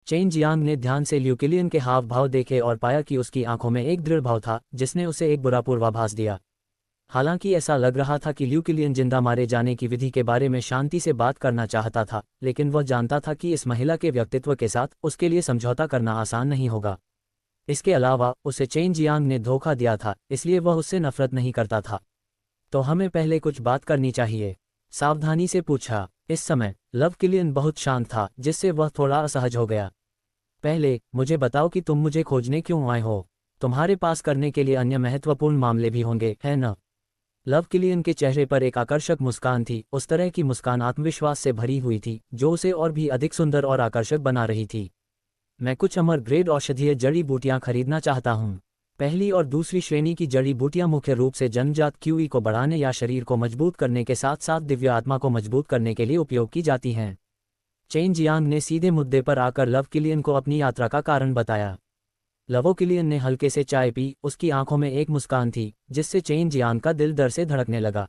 Chain Jiang ने ध्यान से ल्यू किलियन के हाव भाव देखे और पाया कि उसकी आंखों में एक दृढ़ भाव था जिसने उसे एक बुरा पूर्वाभास दिया। हालांकि ऐसा लग रहा था कि ल्यू किलियन जिंदा मारे जाने की विधि के बारे में शांति से बात करना चाहता था, लेकिन वह जानता था कि इस महिला के व्यक्तित्व के साथ उसके लिए समझौता करना आसान नहीं होगा। इसके अलावा उसे चेन जियांग ने धोखा दिया था, इसलिए वह उससे नफरत नहीं करता था। तो हमें पहले कुछ बात करनी चाहिए, सावधानी से पूछा। इस समय लव किलियन बहुत शांत था, जिससे वह थोड़ा असहज हो गया। पहले मुझे बताओ कि तुम मुझे खोजने क्यों आए हो। तुम्हारे पास करने के लिए अन्य महत्वपूर्ण मामले भी होंगे, है न? लव किलियन के चेहरे पर एक आकर्षक मुस्कान थी, उस तरह की मुस्कान आत्मविश्वास से भरी हुई थी जो उसे और भी अधिक सुंदर और आकर्षक बना रही थी। मैं कुछ अमर ग्रेड औषधीय जड़ी बूटियां खरीदना चाहता हूँ। पहली और दूसरी श्रेणी की जड़ी बूटियां मुख्य रूप से जन्मजात क्यूई को बढ़ाने या शरीर को मजबूत करने के साथ साथ दिव्य आत्मा को मजबूत करने के लिए उपयोग की जाती हैं। चेन जियांग ने सीधे मुद्दे पर आकर लव किलियन को अपनी यात्रा का कारण बताया। लवो किलियन ने हल्के से चाय पी, उसकी आंखों में एक मुस्कान थी जिससे चेन जियांग का दिल डर से धड़कने लगा।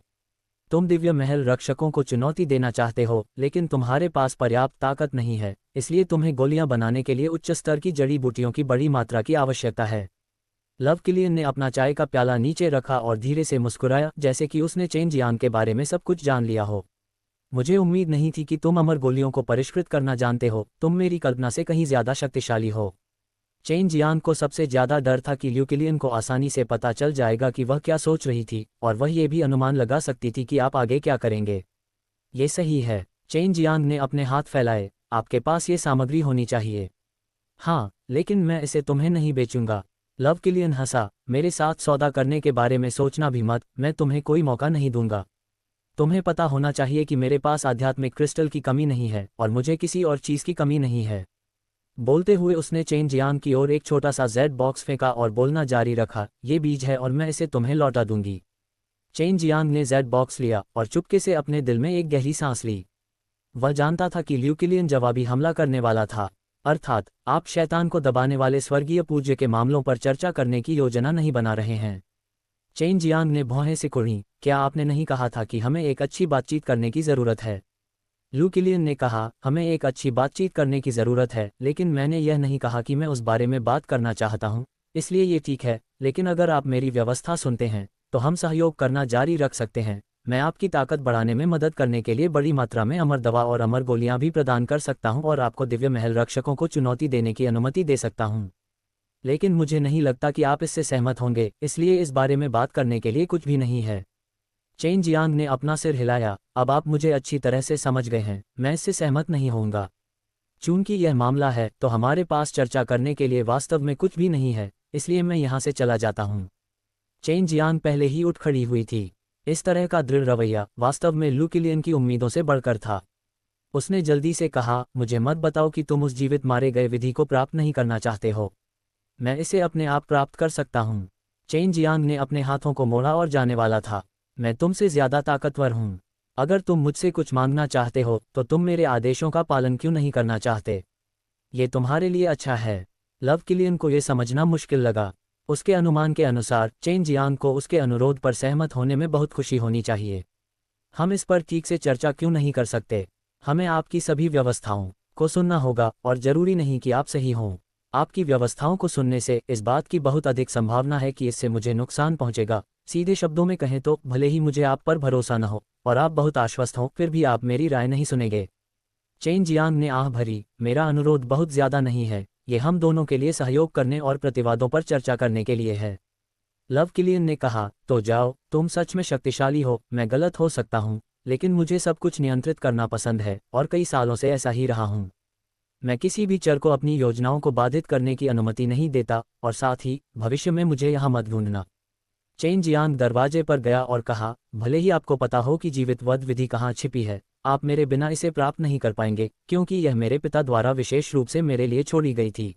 तुम दिव्य महल रक्षकों को चुनौती देना चाहते हो, लेकिन तुम्हारे पास पर्याप्त ताकत नहीं है, इसलिए तुम्हें गोलियां बनाने के लिए उच्च स्तर की जड़ी बूटियों की बड़ी मात्रा की आवश्यकता है। लव किलियन ने अपना चाय का प्याला नीचे रखा और धीरे से मुस्कुराया, जैसे कि उसने चेन जियांग के बारे में सब कुछ जान लिया हो। मुझे उम्मीद नहीं थी कि तुम अमर गोलियों को परिष्कृत करना जानते हो, तुम मेरी कल्पना से कहीं ज्यादा शक्तिशाली हो। चेन जियांग को सबसे ज्यादा डर था कि ल्यू किलियन को आसानी से पता चल जाएगा कि वह क्या सोच रही थी, और वह ये भी अनुमान लगा सकती थी कि आप आगे क्या करेंगे। ये सही है। चेन जियांग ने अपने हाथ फैलाए। आपके पास ये सामग्री होनी चाहिए। हाँ, लेकिन मैं इसे तुम्हें नहीं बेचूंगा। लव किलियन हंसा। मेरे साथ सौदा करने के बारे में सोचना भी मत, मैं तुम्हें कोई मौका नहीं दूंगा। तुम्हें पता होना चाहिए कि मेरे पास आध्यात्मिक क्रिस्टल की कमी नहीं है और मुझे किसी और चीज़ की कमी नहीं है। बोलते हुए उसने चेन जियांग की ओर एक छोटा सा जेड बॉक्स फेंका और बोलना जारी रखा, ये बीज है और मैं इसे तुम्हें लौटा दूंगी। चेन जियांग ने जेड बॉक्स लिया और चुपके से अपने दिल में एक गहरी सांस ली। वह जानता था कि ल्यू किलियन जवाबी हमला करने वाला था, अर्थात आप शैतान को दबाने वाले स्वर्गीय पूज्य के मामलों पर चर्चा करने की योजना नहीं बना रहे हैं। चेन जियांग ने भौहें सिकुड़ी। क्या आपने नहीं कहा था कि हमें एक अच्छी बातचीत करने की ज़रूरत है? ल्यू किलियन ने कहा, हमें एक अच्छी बातचीत करने की ज़रूरत है, लेकिन मैंने यह नहीं कहा कि मैं उस बारे में बात करना चाहता हूँ, इसलिए ये ठीक है, लेकिन अगर आप मेरी व्यवस्था सुनते हैं तो हम सहयोग करना जारी रख सकते हैं। मैं आपकी ताकत बढ़ाने में मदद करने के लिए बड़ी मात्रा में अमर दवा और अमर गोलियां भी प्रदान कर सकता हूं और आपको दिव्य महल रक्षकों को चुनौती देने की अनुमति दे सकता हूं। लेकिन मुझे नहीं लगता कि आप इससे सहमत होंगे, इसलिए इस बारे में बात करने के लिए कुछ भी नहीं है। चेन जियांग ने अपना सिर हिलाया। अब आप मुझे अच्छी तरह से समझ गए हैं, मैं इससे सहमत नहीं होऊंगा। चूंकि यह मामला है तो हमारे पास चर्चा करने के लिए वास्तव में कुछ भी नहीं है, इसलिए मैं यहाँ से चला जाता हूँ। चेन जियांग पहले ही उठ खड़ी हुई थी। इस तरह का दृढ़ रवैया वास्तव में ल्यू किलियन की उम्मीदों से बढ़कर था। उसने जल्दी से कहा, मुझे मत बताओ कि तुम उस जीवित मारे गए विधि को प्राप्त नहीं करना चाहते हो। मैं इसे अपने आप प्राप्त कर सकता हूँ। चेन जियांग ने अपने हाथों को मोड़ा और जाने वाला था। मैं तुमसे ज्यादा ताकतवर हूँ। अगर तुम मुझसे कुछ मांगना चाहते हो तो तुम मेरे आदेशों का पालन क्यों नहीं करना चाहते? ये तुम्हारे लिए अच्छा है। लव किलियन को यह समझना मुश्किल लगा। उसके अनुमान के अनुसार चेन जियांग को उसके अनुरोध पर सहमत होने में बहुत खुशी होनी चाहिए। हम इस पर ठीक से चर्चा क्यों नहीं कर सकते? हमें आपकी सभी व्यवस्थाओं को सुनना होगा और जरूरी नहीं कि आप सही हों। आपकी व्यवस्थाओं को सुनने से इस बात की बहुत अधिक संभावना है कि इससे मुझे नुकसान पहुंचेगा। सीधे शब्दों में कहें तो भले ही मुझे आप पर भरोसा न हो और आप बहुत आश्वस्त हों, फिर भी आप मेरी राय नहीं सुनेंगे। चेन जियांग ने आह भरी। मेरा अनुरोध बहुत ज्यादा नहीं है, ये हम दोनों के लिए सहयोग करने और प्रतिवादों पर चर्चा करने के लिए है। लव किलियन ने कहा, तो जाओ, तुम सच में शक्तिशाली हो। मैं गलत हो सकता हूँ, लेकिन मुझे सब कुछ नियंत्रित करना पसंद है और कई सालों से ऐसा ही रहा हूँ। मैं किसी भी चर को अपनी योजनाओं को बाधित करने की अनुमति नहीं देता, और साथ ही भविष्य में मुझे यहाँ मत ढूंढना। चेन जियांग दरवाजे पर गया और कहा, भले ही आपको पता हो कि जीवित वध विधि कहाँ छिपी है, आप मेरे बिना इसे प्राप्त नहीं कर पाएंगे, क्योंकि यह मेरे पिता द्वारा विशेष रूप से मेरे लिए छोड़ी गई थी।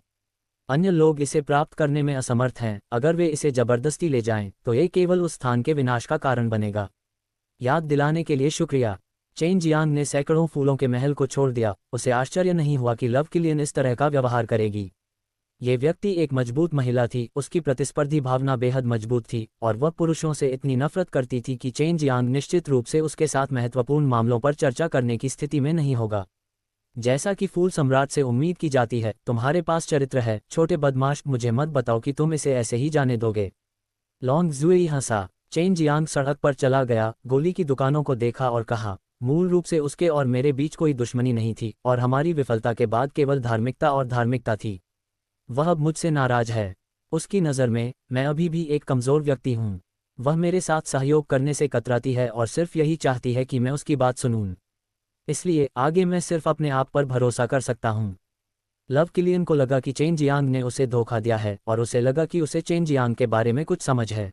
अन्य लोग इसे प्राप्त करने में असमर्थ हैं। अगर वे इसे जबरदस्ती ले जाएं, तो ये केवल उस स्थान के विनाश का कारण बनेगा। याद दिलाने के लिए शुक्रिया। चेन जियांग ने सैकड़ों फूलों के महल को छोड़ दिया। उसे आश्चर्य नहीं हुआ कि लव किलियन इस तरह का व्यवहार करेगी। ये व्यक्ति एक मजबूत महिला थी, उसकी प्रतिस्पर्धी भावना बेहद मजबूत थी, और वह पुरुषों से इतनी नफरत करती थी कि चेन जियांग निश्चित रूप से उसके साथ महत्वपूर्ण मामलों पर चर्चा करने की स्थिति में नहीं होगा। जैसा कि फूल सम्राट से उम्मीद की जाती है, तुम्हारे पास चरित्र है। छोटे बदमाश, मुझे मत बताओ कि तुम इसे ऐसे ही जाने दोगे। लॉन्ग जुई हंसा। चेन जियांग सड़क पर चला गया, गोली की दुकानों को देखा और कहा, मूल रूप से उसके और मेरे बीच कोई दुश्मनी नहीं थी, और हमारी विफलता के बाद केवल धार्मिकता और धार्मिकता थी। वह अब मुझसे नाराज है। उसकी नज़र में मैं अभी भी एक कमज़ोर व्यक्ति हूँ। वह मेरे साथ सहयोग करने से कतराती है और सिर्फ यही चाहती है कि मैं उसकी बात सुनूं। इसलिए आगे मैं सिर्फ अपने आप पर भरोसा कर सकता हूँ। लव किलियन को लगा कि चेन जियांग ने उसे धोखा दिया है, और उसे लगा कि उसे चेन जियांग के बारे में कुछ समझ है।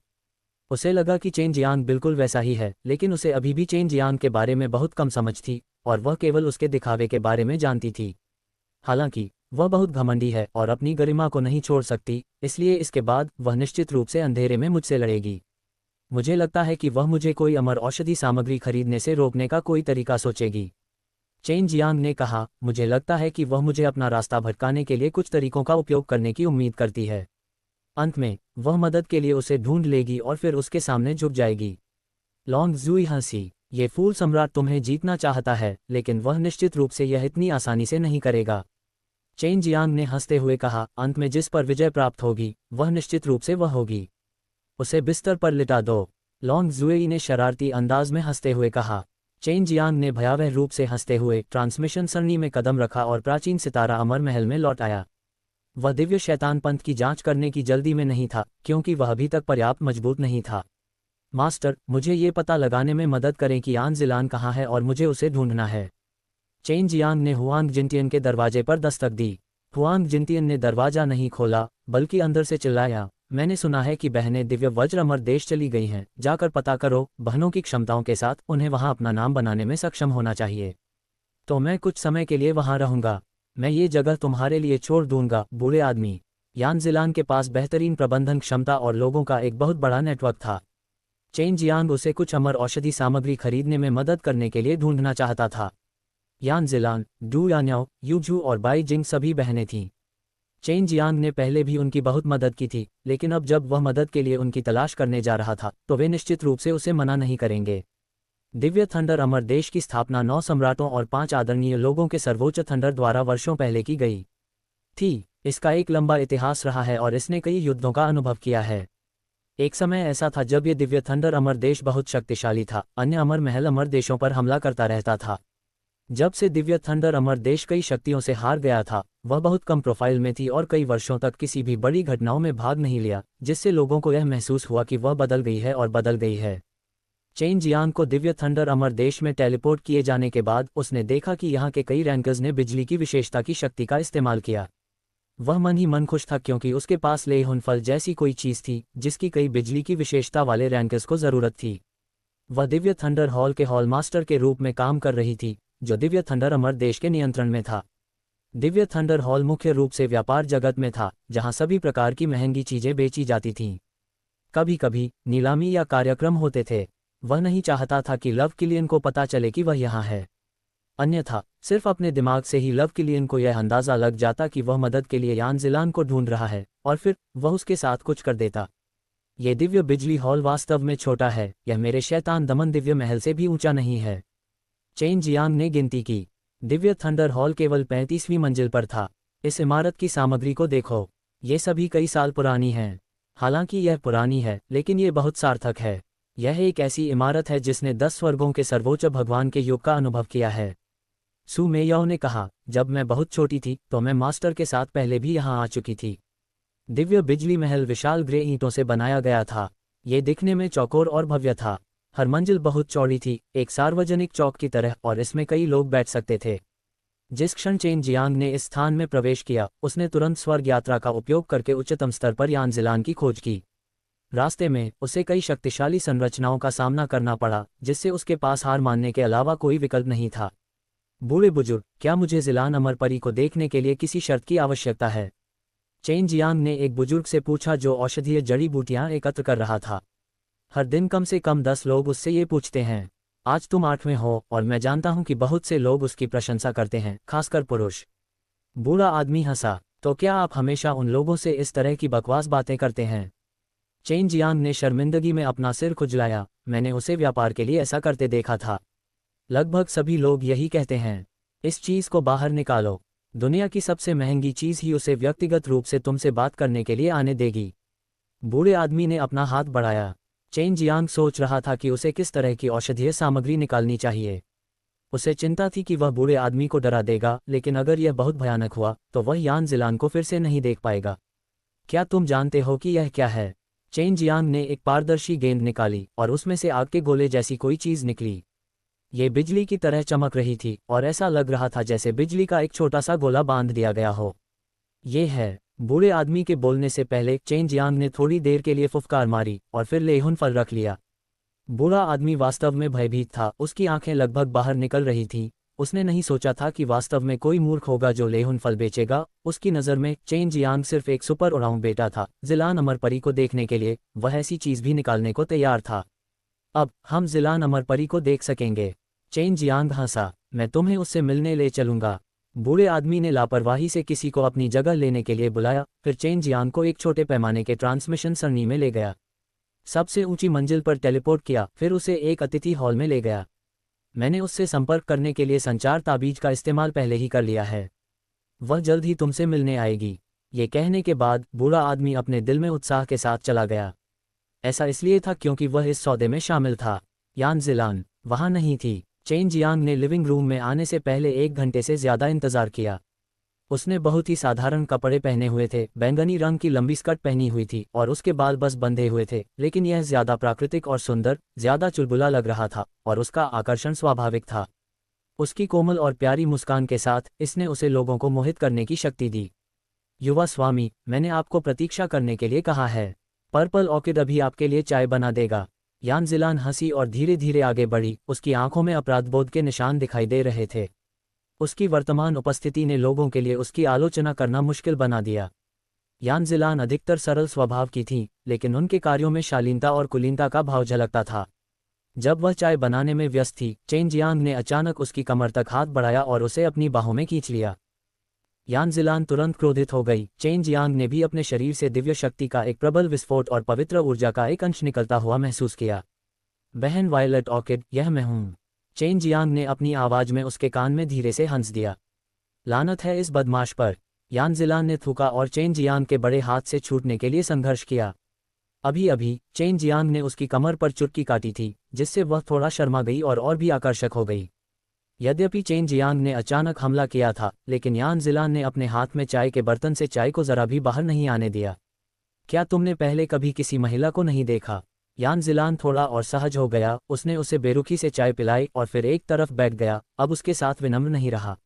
उसे लगा कि चेन जियांग बिल्कुल वैसा ही है, लेकिन उसे अभी भी चेन जियांग के बारे में बहुत कम समझ थी, और वह केवल उसके दिखावे के बारे में जानती थी। हालांकि वह बहुत घमंडी है और अपनी गरिमा को नहीं छोड़ सकती, इसलिए इसके बाद वह निश्चित रूप से अंधेरे में मुझसे लड़ेगी। मुझे लगता है कि वह मुझे कोई अमर औषधि सामग्री खरीदने से रोकने का कोई तरीका सोचेगी। चेन जियांग ने कहा, मुझे लगता है कि वह मुझे अपना रास्ता भटकाने के लिए कुछ तरीकों का उपयोग करने की उम्मीद करती है। अंत में वह मदद के लिए उसे ढूंढ लेगी और फिर उसके सामने झुक जाएगी। लॉन्ग जुई हंसी। ये फूल सम्राट तुम्हें जीतना चाहता है, लेकिन वह निश्चित रूप से यह इतनी आसानी से नहीं करेगा। चेन जियांग ने हंसते हुए कहा, अंत में जिस पर विजय प्राप्त होगी, वह निश्चित रूप से वह होगी। उसे बिस्तर पर लिटा दो। लॉन्ग जुई ने शरारती अंदाज में हंसते हुए कहा। चेन जियांग ने भयावह रूप से हंसते हुए ट्रांसमिशन सरणी में कदम रखा और प्राचीन सितारा अमर महल में लौट आया। वह दिव्य शैतान पंथ की जांच करने की जल्दी में नहीं था, क्योंकि वह अभी तक पर्याप्त मजबूत नहीं था। मास्टर, मुझे ये पता लगाने में मदद करें कि यान जिलान कहाँ है और मुझे उसे ढूंढना है। चेन जियांग ने हुआंग जिनटियन के दरवाजे पर दस्तक दी। हुआंग जिनटियन ने दरवाजा नहीं खोला, बल्कि अंदर से चिल्लाया, मैंने सुना है कि बहनें दिव्य वज्र अमर देश चली गई हैं, जाकर पता करो। बहनों की क्षमताओं के साथ उन्हें वहां अपना नाम बनाने में सक्षम होना चाहिए। तो मैं कुछ समय के लिए वहां रहूंगा। मैं ये जगह तुम्हारे लिए छोड़ दूंगा, बूढ़े आदमी। यान जिलान के पास बेहतरीन प्रबंधन क्षमता और लोगों का एक बहुत बड़ा नेटवर्क था। चेन जियांग उसे कुछ अमर औषधि सामग्री खरीदने में मदद करने के लिए ढूंढना चाहता था। यान जिलान, डू यान्याओ, यूझू और बाई जिंग सभी बहनें थीं। चेन जियांग ने पहले भी उनकी बहुत मदद की थी, लेकिन अब जब वह मदद के लिए उनकी तलाश करने जा रहा था, तो वे निश्चित रूप से उसे मना नहीं करेंगे। दिव्य थंडर अमर देश की स्थापना 9 सम्राटों और 5 आदरणीय लोगों के सर्वोच्च थंडर द्वारा वर्षों पहले की गई थी। इसका एक लंबा इतिहास रहा है और इसने कई युद्धों का अनुभव किया है। एक समय ऐसा था जब ये दिव्य थंडर अमर देश बहुत शक्तिशाली था, अन्य अमर महल अमर देशों पर हमला करता रहता था। जब से दिव्य थंडर अमर देश कई शक्तियों से हार गया था, वह बहुत कम प्रोफाइल में थी और कई वर्षों तक किसी भी बड़ी घटनाओं में भाग नहीं लिया, जिससे लोगों को यह महसूस हुआ कि वह बदल गई है और बदल गई है। चेन जियांग को दिव्य थंडर अमर देश में टेलीपोर्ट किए जाने के बाद उसने देखा कि यहाँ के कई रैंकर्स ने बिजली की विशेषता की शक्ति का इस्तेमाल किया। वह मन ही मन खुश था, क्योंकि उसके पास लेहुन फल जैसी कोई चीज़ थी जिसकी कई बिजली की विशेषता वाले रैंकर्स को ज़रूरत थी। वह दिव्य थंडर हॉल के हॉल मास्टर के रूप में काम कर रही थी, जो दिव्य थंडर अमर देश के नियंत्रण में था। दिव्य थंडर हॉल मुख्य रूप से व्यापार जगत में था, जहां सभी प्रकार की महंगी चीजें बेची जाती थीं। कभी कभी नीलामी या कार्यक्रम होते थे। वह नहीं चाहता था कि लव किलियन को पता चले कि वह यहाँ है। अन्यथा सिर्फ अपने दिमाग से ही लव किलियन को यह अंदाजा लग जाता कि वह मदद के लिए यान जिलान को ढूंढ रहा है, और फिर वह उसके साथ कुछ कर देता। यह दिव्य बिजली हॉल वास्तव में छोटा है, यह मेरे शैतान दमन दिव्य महल से भी ऊंचा नहीं है। चेन जियांग ने गिनती की। दिव्य थंडर हॉल केवल 35वीं मंजिल पर था। इस इमारत की सामग्री को देखो, ये सभी कई साल पुरानी हैं। हालांकि यह पुरानी है, लेकिन ये बहुत सार्थक है। यह एक ऐसी इमारत है जिसने 10 स्वर्गों के सर्वोच्च भगवान के युग का अनुभव किया है। सु मेयाओ ने कहा, जब मैं बहुत छोटी थी तो मैं मास्टर के साथ पहले भी यहाँ आ चुकी थी। दिव्य बिजली महल विशाल ग्रे ईंटों से बनाया गया था। ये दिखने में चौकोर और भव्य था। हर मंजिल बहुत चौड़ी थी, एक सार्वजनिक चौक की तरह, और इसमें कई लोग बैठ सकते थे। जिस क्षण चेन जियांग ने इस स्थान में प्रवेश किया, उसने तुरंत स्वर्ग यात्रा का उपयोग करके उच्चतम स्तर पर यान जिलान की खोज की। रास्ते में उसे कई शक्तिशाली संरचनाओं का सामना करना पड़ा, जिससे उसके पास हार मानने के अलावा कोई विकल्प नहीं था। बूढ़े बुजुर्ग, क्या मुझे जिलान अमर परी को देखने के लिए किसी शर्त की आवश्यकता है? चेन जियांग ने एक बुजुर्ग से पूछा जो औषधीय जड़ी बूटियां एकत्र कर रहा था। हर दिन कम से कम 10 लोग उससे ये पूछते हैं। आज तुम 8वें हो, और मैं जानता हूं कि बहुत से लोग उसकी प्रशंसा करते हैं, खासकर पुरुष। बूढ़ा आदमी हंसा। तो क्या आप हमेशा उन लोगों से इस तरह की बकवास बातें करते हैं? चेन जियांग ने शर्मिंदगी में अपना सिर खुजलाया। मैंने उसे व्यापार के लिए ऐसा करते देखा था। लगभग सभी लोग यही कहते हैं। इस चीज़ को बाहर निकालो। दुनिया की सबसे महंगी चीज़ ही उसे व्यक्तिगत रूप से तुमसे बात करने के लिए आने देगी। बूढ़े आदमी ने अपना हाथ बढ़ाया। चेन जियांग सोच रहा था कि उसे किस तरह की औषधीय सामग्री निकालनी चाहिए। उसे चिंता थी कि वह बूढ़े आदमी को डरा देगा, लेकिन अगर यह बहुत भयानक हुआ तो वह यान ज़िलान को फिर से नहीं देख पाएगा। क्या तुम जानते हो कि यह क्या है? चेन जियांग ने एक पारदर्शी गेंद निकाली और उसमें से आग के गोले जैसी कोई चीज़ निकली। ये बिजली की तरह चमक रही थी और ऐसा लग रहा था जैसे बिजली का एक छोटा सा गोला बांध दिया गया हो। ये है। बूढ़े आदमी के बोलने से पहले चेन जियांग ने थोड़ी देर के लिए फुफकार मारी और फिर लेहुन फल रख लिया। बूढ़ा आदमी वास्तव में भयभीत था, उसकी आंखें लगभग बाहर निकल रही थीं। उसने नहीं सोचा था कि वास्तव में कोई मूर्ख होगा जो लेहुन फल बेचेगा। उसकी नज़र में चेन जियांग सिर्फ एक सुपर उड़ाऊ बेटा था। ज़िलान अमरपरी को देखने के लिए वह ऐसी चीज़ भी निकालने को तैयार था। अब हम ज़िलान अमरपरी को देख सकेंगे। चेन जियांग हंसा। मैं तुम्हें उससे मिलने ले चलूंगा। बूढ़े आदमी ने लापरवाही से किसी को अपनी जगह लेने के लिए बुलाया, फिर चेन जियांग को एक छोटे पैमाने के ट्रांसमिशन सरणी में ले गया। सबसे ऊंची मंजिल पर टेलीपोर्ट किया, फिर उसे एक अतिथि हॉल में ले गया। मैंने उससे संपर्क करने के लिए संचार ताबीज का इस्तेमाल पहले ही कर लिया है। वह जल्द ही तुमसे मिलने आएगी। ये कहने के बाद बूढ़ा आदमी अपने दिल में उत्साह के साथ चला गया। ऐसा इसलिए था क्योंकि वह इस सौदे में शामिल था। यान ज़िलान वहाँ नहीं थी। चेन जियांग ने लिविंग रूम में आने से पहले 1 घंटे से ज़्यादा इंतज़ार किया। उसने बहुत ही साधारण कपड़े पहने हुए थे, बैंगनी रंग की लंबी स्कर्ट पहनी हुई थी और उसके बाल बस बंधे हुए थे, लेकिन यह ज़्यादा प्राकृतिक और सुंदर, ज़्यादा चुलबुला लग रहा था और उसका आकर्षण स्वाभाविक था। उसकी कोमल और प्यारी मुस्कान के साथ इसने उसे लोगों को मोहित करने की शक्ति दी। युवा स्वामी, मैंने आपको प्रतीक्षा करने के लिए कहा है। पर्पल ऑर्किड अभी आपके लिए चाय बना देगा। यान ज़िलान हंसी और धीरे धीरे आगे बढ़ी। उसकी आंखों में अपराधबोध के निशान दिखाई दे रहे थे। उसकी वर्तमान उपस्थिति ने लोगों के लिए उसकी आलोचना करना मुश्किल बना दिया। यान ज़िलान अधिकतर सरल स्वभाव की थीं, लेकिन उनके कार्यों में शालीनता और कुलीनता का भाव झलकता था। जब वह चाय बनाने में व्यस्त थी, चेन जियांग ने अचानक उसकी कमर तक हाथ बढ़ाया और उसे अपनी बाहों में खींच लिया। यान ज़िलान तुरंत क्रोधित हो गई। चेन जियांग ने भी अपने शरीर से दिव्य शक्ति का एक प्रबल विस्फोट और पवित्र ऊर्जा का एक अंश निकलता हुआ महसूस किया। बहन वायलेट ऑर्किड, यह मैं हूँ। चेन जियांग ने अपनी आवाज़ में उसके कान में धीरे से हंस दिया। लानत है इस बदमाश पर। यान ज़िलान ने थूका और चेन जियांग के बड़े हाथ से छूटने के लिए संघर्ष किया। अभी अभी चेन जियांग ने उसकी कमर पर चुटकी काटी थी, जिससे वह थोड़ा शर्मा गई और भी आकर्षक हो गई। यद्यपि चेन जियांग ने अचानक हमला किया था, लेकिन यान ज़िलान ने अपने हाथ में चाय के बर्तन से चाय को ज़रा भी बाहर नहीं आने दिया। क्या तुमने पहले कभी किसी महिला को नहीं देखा? यान ज़िलान थोड़ा और सहज हो गया। उसने उसे बेरुखी से चाय पिलाई और फिर एक तरफ बैठ गया। अब उसके साथ विनम्र नहीं रहा।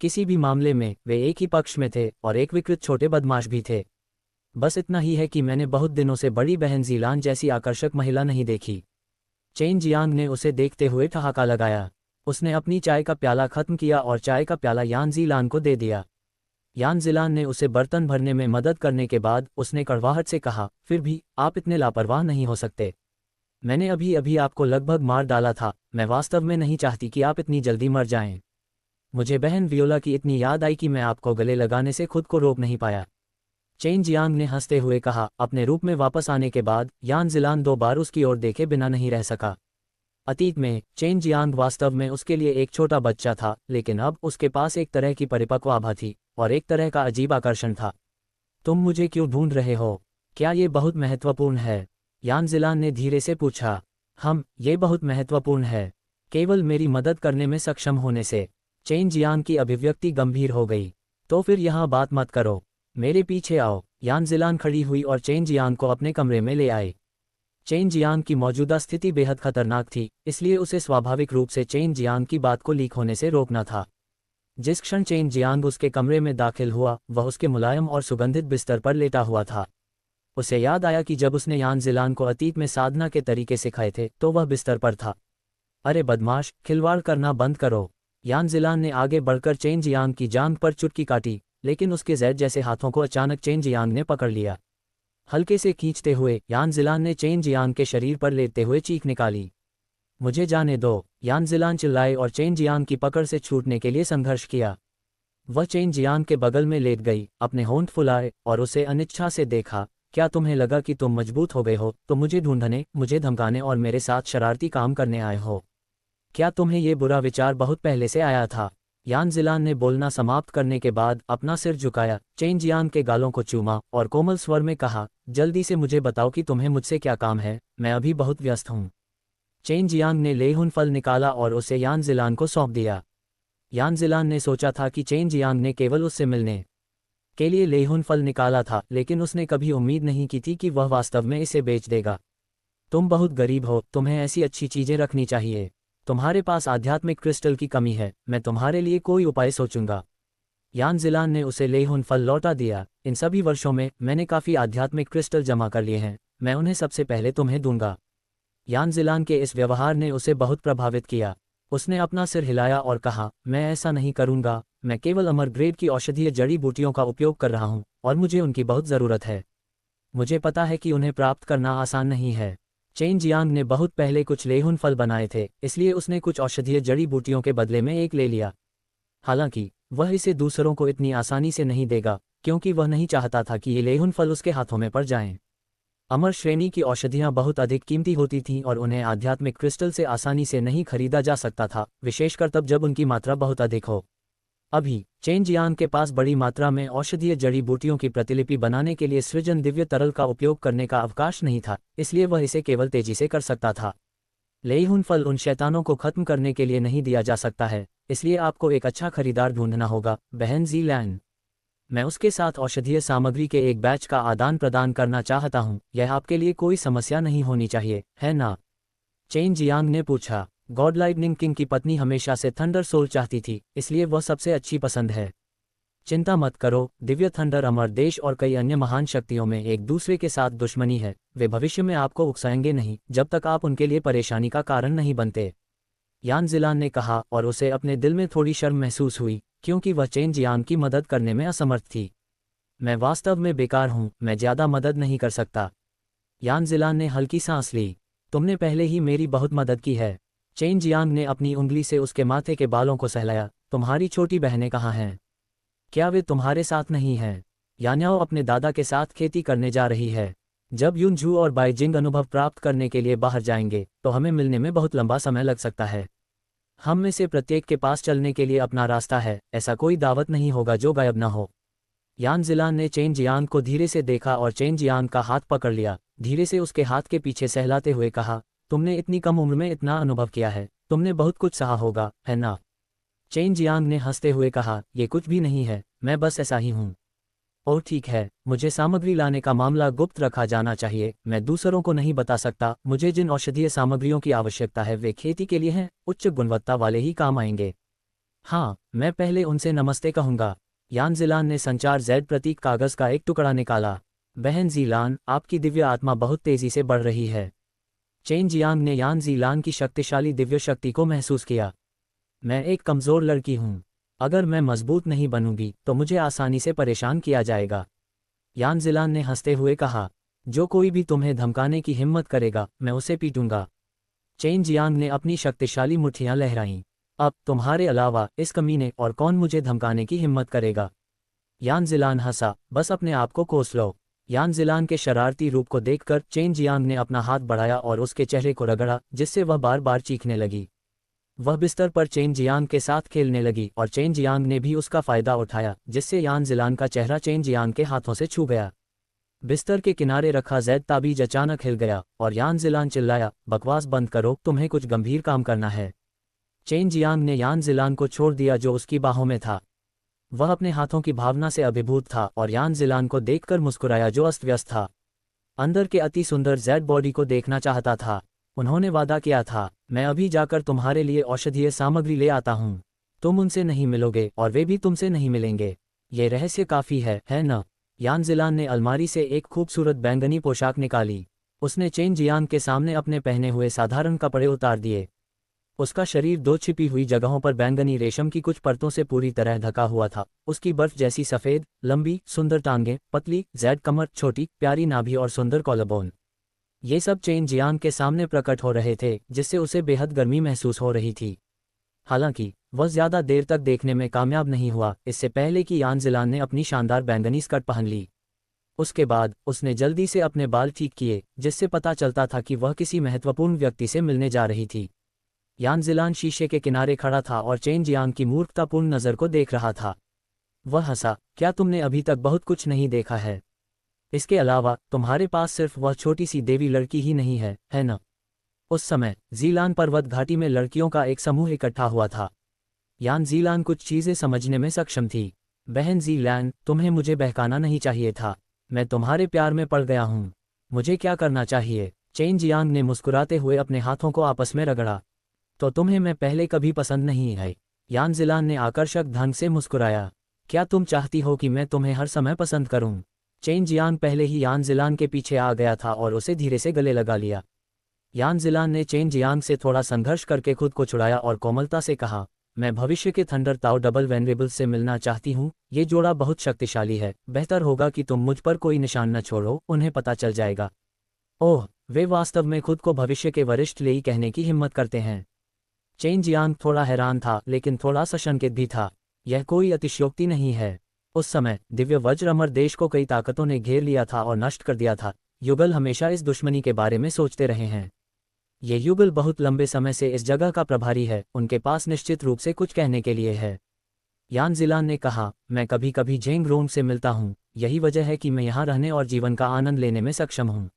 किसी भी मामले में वे एक ही पक्ष में थे और एक विकृत छोटे बदमाश भी थे। बस इतना ही है कि मैंने बहुत दिनों से बड़ी बहन ज़िलान जैसी आकर्षक महिला नहीं देखी। चेन जियांग ने उसे देखते हुए ठहाका लगाया। उसने अपनी चाय का प्याला खत्म किया और चाय का प्याला यान ज़िलान को दे दिया। यान ज़िलान ने उसे बर्तन भरने में मदद करने के बाद उसने कड़वाहट से कहा, फिर भी आप इतने लापरवाह नहीं हो सकते। मैंने अभी अभी आपको लगभग मार डाला था। मैं वास्तव में नहीं चाहती कि आप इतनी जल्दी मर जाएं। मुझे बहन वियोला की इतनी याद आई कि मैं आपको गले लगाने से खुद को रोक नहीं पाया। चेन जियांग ने हंसते हुए कहा। अपने रूप में वापस आने के बाद यान ज़िलान 2 बार उसकी ओर देखे बिना नहीं रह सका। अतीत में चेन जियांग वास्तव में उसके लिए एक छोटा बच्चा था, लेकिन अब उसके पास एक तरह की परिपक्व आभा थी और एक तरह का अजीब आकर्षण था। तुम मुझे क्यों ढूंढ रहे हो? क्या ये बहुत महत्वपूर्ण है? यान ज़िलान ने धीरे से पूछा। ये बहुत महत्वपूर्ण है। केवल मेरी मदद करने में सक्षम होने से। चेन जियांग की अभिव्यक्ति गंभीर हो गई। तो फिर यहाँ बात मत करो, मेरे पीछे आओ। यान ज़िलान खड़ी हुई और चेन जियांग को अपने कमरे में ले आई। चेन जियांग की मौजूदा स्थिति बेहद खतरनाक थी, इसलिए उसे स्वाभाविक रूप से चेन जियांग की बात को लीक होने से रोकना था। जिस क्षण चेन जियांग उसके कमरे में दाखिल हुआ, वह उसके मुलायम और सुगंधित बिस्तर पर लेटा हुआ था। उसे याद आया कि जब उसने यान ज़िलान को अतीत में साधना के तरीके सिखाए थे तो वह बिस्तर पर था। अरे बदमाश, खिलवाड़ करना बंद करो। यान ज़िलान ने आगे बढ़कर चेन जियांग की जांघ पर चुटकी काटी, लेकिन उसके जैद जैसे हाथों को अचानक चेन जियांग ने पकड़ लिया। हल्के से खींचते हुए यान ज़िलान ने चेन जियांग के शरीर पर लेटते हुए चीख निकाली। मुझे जाने दो। यान ज़िलान चिल्लाए और चेन जियांग की पकड़ से छूटने के लिए संघर्ष किया। वह चेन जियांग के बगल में लेट गई, अपने होंठ फुलाए और उसे अनिच्छा से देखा। क्या तुम्हें लगा कि तुम मजबूत हो गए हो तो मुझे ढूंढने, मुझे धमकाने और मेरे साथ शरारती काम करने आए हो? क्या तुम्हें ये बुरा विचार बहुत पहले से आया था? यान ज़िलान ने बोलना समाप्त करने के बाद अपना सिर झुकाया, चेन जियांग के गालों को चूमा और कोमल स्वर में कहा, जल्दी से मुझे बताओ कि तुम्हें मुझसे क्या काम है, मैं अभी बहुत व्यस्त हूँ। चेन जियांग ने लेहुन फल निकाला और उसे यान ज़िलान को सौंप दिया। यान ज़िलान ने सोचा था कि चेन जियांग ने केवल उससे मिलने के लिए लेहुन फल निकाला था, लेकिन उसने कभी उम्मीद नहीं की थी कि वह वास्तव में इसे बेच देगा। तुम बहुत गरीब हो, तुम्हें ऐसी अच्छी चीज़ें रखनी चाहिए। तुम्हारे पास आध्यात्मिक क्रिस्टल की कमी है, मैं तुम्हारे लिए कोई उपाय सोचूंगा। यान ज़िलान ने उसे लेहुन फल लौटा दिया। इन सभी वर्षों में मैंने काफ़ी आध्यात्मिक क्रिस्टल जमा कर लिए हैं, मैं उन्हें सबसे पहले तुम्हें दूंगा। यान ज़िलान के इस व्यवहार ने उसे बहुत प्रभावित किया। उसने अपना सिर हिलाया और कहा, मैं ऐसा नहीं करूंगा, मैं केवल अमर ग्रेड की औषधीय जड़ी बूटियों का उपयोग कर रहा हूं और मुझे उनकी बहुत ज़रूरत है। मुझे पता है कि उन्हें प्राप्त करना आसान नहीं है। चेन जियांग ने बहुत पहले कुछ लेहुन फल बनाए थे, इसलिए उसने कुछ औषधीय जड़ी बूटियों के बदले में एक ले लिया। हालांकि वह इसे दूसरों को इतनी आसानी से नहीं देगा, क्योंकि वह नहीं चाहता था कि ये लेहुन फल उसके हाथों में पड़ जाएं। अमर श्रेणी की औषधियां बहुत अधिक कीमती होती थीं और उन्हें आध्यात्मिक क्रिस्टल से आसानी से नहीं खरीदा जा सकता था, विशेषकर तब जब उनकी मात्रा बहुत अधिक हो। अभी चेन जियांग के पास बड़ी मात्रा में औषधीय जड़ी बूटियों की प्रतिलिपि बनाने के लिए सृजन दिव्य तरल का उपयोग करने का अवकाश नहीं था, इसलिए वह इसे केवल तेजी से कर सकता था। लेहुन फल उन शैतानों को खत्म करने के लिए नहीं दिया जा सकता है, इसलिए आपको एक अच्छा खरीदार ढूंढना होगा, बहन जी लैन। मैं उसके साथ औषधीय सामग्री के एक बैच का आदान प्रदान करना चाहता हूँ, यह आपके लिए कोई समस्या नहीं होनी चाहिए, है ना? चेन जियांग ने पूछा। गॉड लाइटनिंग किंग की पत्नी हमेशा से थंडर सोल चाहती थी, इसलिए वह सबसे अच्छी पसंद है। चिंता मत करो, दिव्य थंडर अमर देश और कई अन्य महान शक्तियों में एक दूसरे के साथ दुश्मनी है, वे भविष्य में आपको उकसाएंगे नहीं जब तक आप उनके लिए परेशानी का कारण नहीं बनते, यान ज़िलान ने कहा, और उसे अपने दिल में थोड़ी शर्म महसूस हुई, क्योंकि वह चेन जियांग की मदद करने में असमर्थ थी। मैं वास्तव में बेकार हूँ, मैं ज़्यादा मदद नहीं कर सकता। यान ज़िलान ने हल्की सांस ली। तुमने पहले ही मेरी बहुत मदद की है। चेन जियांग ने अपनी उंगली से उसके माथे के बालों को सहलाया। तुम्हारी छोटी बहनें कहाँ हैं? क्या वे तुम्हारे साथ नहीं हैं? यान्याओ अपने दादा के साथ खेती करने जा रही है। जब युनझू और बाइजिंग अनुभव प्राप्त करने के लिए बाहर जाएंगे, तो हमें मिलने में बहुत लंबा समय लग सकता है। हम में से प्रत्येक के पास चलने के लिए अपना रास्ता है, ऐसा कोई दावत नहीं होगा जो गायब न हो। यान ज़िलान ने चेन जियांग को धीरे से देखा और चेन जियांग का हाथ पकड़ लिया, धीरे से उसके हाथ के पीछे सहलाते हुए कहा, तुमने इतनी कम उम्र में इतना अनुभव किया है, तुमने बहुत कुछ सहा होगा, है ना? चेन जियांग ने हंसते हुए कहा, ये कुछ भी नहीं है, मैं बस ऐसा ही हूँ। ओह ठीक है, मुझे सामग्री लाने का मामला गुप्त रखा जाना चाहिए, मैं दूसरों को नहीं बता सकता। मुझे जिन औषधीय सामग्रियों की आवश्यकता है वे खेती के लिए हैं, उच्च गुणवत्ता वाले ही काम आएंगे। हाँ, मैं पहले उनसे नमस्ते कहूँगा। यान ज़िलान ने संचार जेड प्रतीक कागज़ का एक टुकड़ा निकाला। बहन ज़ीलान, आपकी दिव्य आत्मा बहुत तेज़ी से बढ़ रही है। चेन जियांग ने यान ज़ीलान की शक्तिशाली दिव्य शक्ति को महसूस किया। मैं एक कमज़ोर लड़की हूँ, अगर मैं मजबूत नहीं बनूंगी तो मुझे आसानी से परेशान किया जाएगा। यान ज़िलान ने हंसते हुए कहा, जो कोई भी तुम्हें धमकाने की हिम्मत करेगा, मैं उसे पीटूंगा। चेन जियांग ने अपनी शक्तिशाली मुट्ठियां लहराईं। अब तुम्हारे अलावा इस कमीने और कौन मुझे धमकाने की हिम्मत करेगा? यान ज़िलान हंसा, बस अपने आप को कोस लो। यान ज़िलान के शरारती रूप को देखकर चेन जियांग ने अपना हाथ बढ़ाया और उसके चेहरे को रगड़ा, जिससे वह बार बार चीखने लगी। वह बिस्तर पर चेन जियांग के साथ खेलने लगी और चेन जियांग ने भी उसका फायदा उठाया, जिससे यान ज़िलान का चेहरा चेन जियांग के हाथों से छू गया। बिस्तर के किनारे रखा जैद ताबीज अचानक हिल गया और यान ज़िलान चिल्लाया, बकवास बंद करो, तुम्हें कुछ गंभीर काम करना है। चेन जियांग ने यान ज़िलान को छोड़ दिया जो उसकी बाहों में था। वह अपने हाथों की भावना से अभिभूत था और यान ज़िलान को देखकर मुस्कुराया जो अस्त व्यस्त था। अंदर के अति सुंदर जैड बॉडी को देखना चाहता था। उन्होंने वादा किया था, मैं अभी जाकर तुम्हारे लिए औषधीय सामग्री ले आता हूँ। तुम उनसे नहीं मिलोगे और वे भी तुमसे नहीं मिलेंगे। ये रहस्य काफ़ी है न? यान ज़िलान ने अलमारी से एक खूबसूरत बैंगनी पोशाक निकाली। उसने चेन जियांग के सामने अपने पहने हुए साधारण कपड़े उतार दिए। उसका शरीर दो छिपी हुई जगहों पर बैंगनी रेशम की कुछ परतों से पूरी तरह ढका हुआ था। उसकी बर्फ जैसी सफ़ेद, लंबी, सुंदर टांगें, पतली, जैड कमर, छोटी, प्यारी नाभि और सुंदर कॉलरबोन, ये सब चेन जियांग के सामने प्रकट हो रहे थे, जिससे उसे बेहद गर्मी महसूस हो रही थी। हालांकि वह ज़्यादा देर तक देखने में कामयाब नहीं हुआ, इससे पहले कि यान ज़िलान ने अपनी शानदार बैंगनी स्कर्ट पहन ली। उसके बाद उसने जल्दी से अपने बाल ठीक किए, जिससे पता चलता था कि वह किसी महत्वपूर्ण व्यक्ति से मिलने जा रही थी। यान ज़िलान शीशे के किनारे खड़ा था और चेन जियांग की मूर्खतापूर्ण नज़र को देख रहा था। वह हंसा, क्या तुमने अभी तक बहुत कुछ नहीं देखा है? इसके अलावा तुम्हारे पास सिर्फ वह छोटी सी देवी लड़की ही नहीं है न? उस समय ज़ीलान पर्वत घाटी में लड़कियों का एक समूह इकट्ठा हुआ था। यान ज़ीलान कुछ चीज़ें समझने में सक्षम थी। बहन ज़ीलान, तुम्हें मुझे बहकाना नहीं चाहिए था। मैं तुम्हारे प्यार में पड़ गया हूँ। मुझे क्या करना चाहिए? चेन जियांग ने मुस्कुराते हुए अपने हाथों को आपस में रगड़ा। तो तुम्हें मैं पहले कभी पसंद नहीं आई? यान ज़िलान ने आकर्षक ढंग से मुस्कुराया। क्या तुम चाहती हो कि मैं तुम्हें हर समय पसंद करूं? चेन जियांग पहले ही यान ज़िलान के पीछे आ गया था और उसे धीरे से गले लगा लिया। यान ज़िलान ने चेन जियांग से थोड़ा संघर्ष करके खुद को छुड़ाया और कोमलता से कहा, मैं भविष्य के थंडर ताओ डबल वेनरेबल से मिलना चाहती हूँ। ये जोड़ा बहुत शक्तिशाली है। बेहतर होगा कि तुम मुझ पर कोई निशान न छोड़ो, उन्हें पता चल जाएगा। ओह, वे वास्तव में खुद को भविष्य के वरिष्ठ लेई कहने की हिम्मत करते हैं। चेन जियांग थोड़ा हैरान था लेकिन थोड़ा सशंकित भी था। यह कोई अतिशयोक्ति नहीं है। उस समय दिव्य वज्र अमर देश को कई ताकतों ने घेर लिया था और नष्ट कर दिया था। युगल हमेशा इस दुश्मनी के बारे में सोचते रहे हैं। ये युगल बहुत लंबे समय से इस जगह का प्रभारी है, उनके पास निश्चित रूप से कुछ कहने के लिए है। यान ज़िलान ने कहा, मैं कभी कभी झेंग रोंग से मिलता हूँ, यही वजह है कि मैं यहाँ रहने और जीवन का आनंद लेने में सक्षम हूँ।